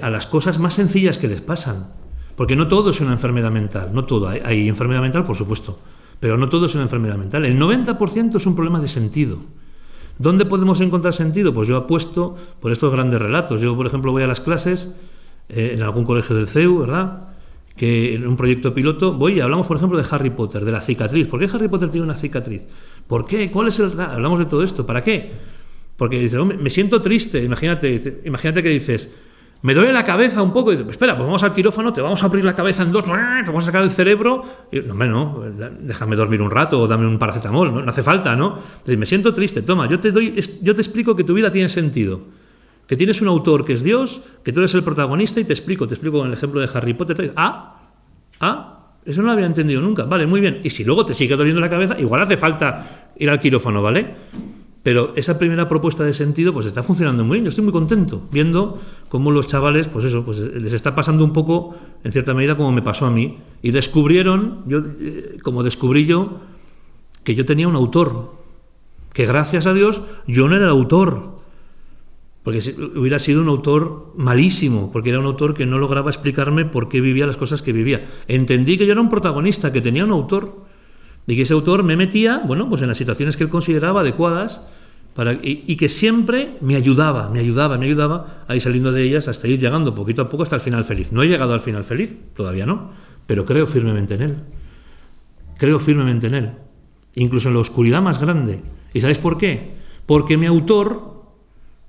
a las cosas más sencillas que les pasan. Porque no todo es una enfermedad mental, no todo. Hay enfermedad mental, por supuesto, pero no todo es una enfermedad mental. El 90% es un problema de sentido. ¿Dónde podemos encontrar sentido? Pues yo apuesto por estos grandes relatos. Yo, por ejemplo, voy a las clases en algún colegio del CEU, ¿verdad?, que en un proyecto piloto voy y hablamos, por ejemplo, de Harry Potter, de la cicatriz. ¿Por qué Harry Potter tiene una cicatriz? ¿Por qué? ¿Cuál es el...? Hablamos de todo esto. ¿Para qué? Porque dices, me siento triste. Imagínate que dices, me duele la cabeza un poco. Y dices, espera, pues vamos al quirófano, te vamos a abrir la cabeza en dos, te vamos a sacar el cerebro. Y, no, déjame dormir un rato o dame un paracetamol. No hace falta, ¿no? Entonces, me siento triste. Toma, yo te explico que tu vida tiene sentido. Que tienes un autor que es Dios, que tú eres el protagonista y te explico con el ejemplo de Harry Potter. Eso no lo había entendido nunca. Vale, muy bien. Y si luego te sigue doliendo la cabeza, igual hace falta ir al quirófano, ¿vale? Pero esa primera propuesta de sentido pues está funcionando muy bien. Yo estoy muy contento viendo cómo los chavales, pues les está pasando un poco, en cierta medida, como me pasó a mí. Y descubrieron, como descubrí yo, que yo tenía un autor. Que gracias a Dios yo no era el autor. Porque hubiera sido un autor malísimo, porque era un autor que no lograba explicarme por qué vivía las cosas que vivía. Entendí que yo era un protagonista, que tenía un autor, y que ese autor me metía, bueno, pues en las situaciones que él consideraba adecuadas, y que siempre me ayudaba a ir saliendo de ellas hasta ir llegando poquito a poco hasta el final feliz. No he llegado al final feliz, todavía no, pero creo firmemente en él. Creo firmemente en él, incluso en la oscuridad más grande. ¿Y sabéis por qué? Porque mi autor,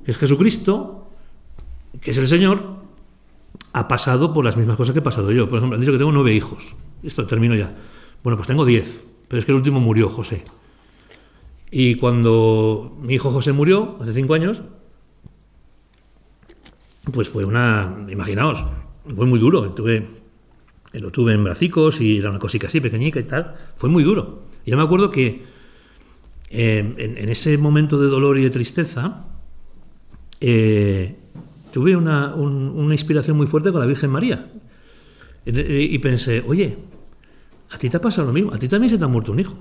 que es Jesucristo, que es el Señor, ha pasado por las mismas cosas que he pasado yo. Por ejemplo, han dicho que tengo 9 hijos. Esto termino ya. Bueno, pues tengo 10, pero es que el último murió, José. Y cuando mi hijo José murió, hace 5 años, pues fue imaginaos, fue muy duro. Lo tuve en bracicos y era una cosita así, pequeñica y tal. Fue muy duro. Y yo me acuerdo que en ese momento de dolor y de tristeza, tuve una inspiración muy fuerte con la Virgen María y pensé, oye, a ti te ha pasado lo mismo, a ti también se te ha muerto un hijo,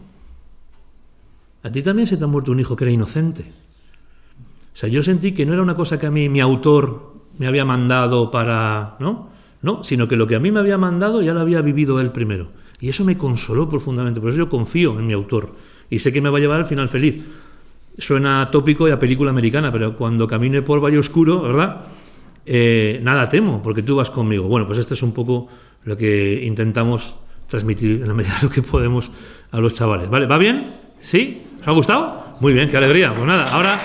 que era inocente. O sea, yo sentí que no era una cosa que a mí mi autor me había mandado para, no, sino que lo que a mí me había mandado ya lo había vivido él primero, y eso me consoló profundamente. Por eso yo confío en mi autor y sé que me va a llevar al final feliz. Suena tópico y a película americana, pero cuando camine por valle oscuro, ¿verdad? Nada temo, porque tú vas conmigo. Bueno, pues esto es un poco lo que intentamos transmitir en la medida de lo que podemos a los chavales. ¿Vale? ¿Va bien? ¿Sí? ¿Os ha gustado? Muy bien, qué alegría. Pues nada, ahora...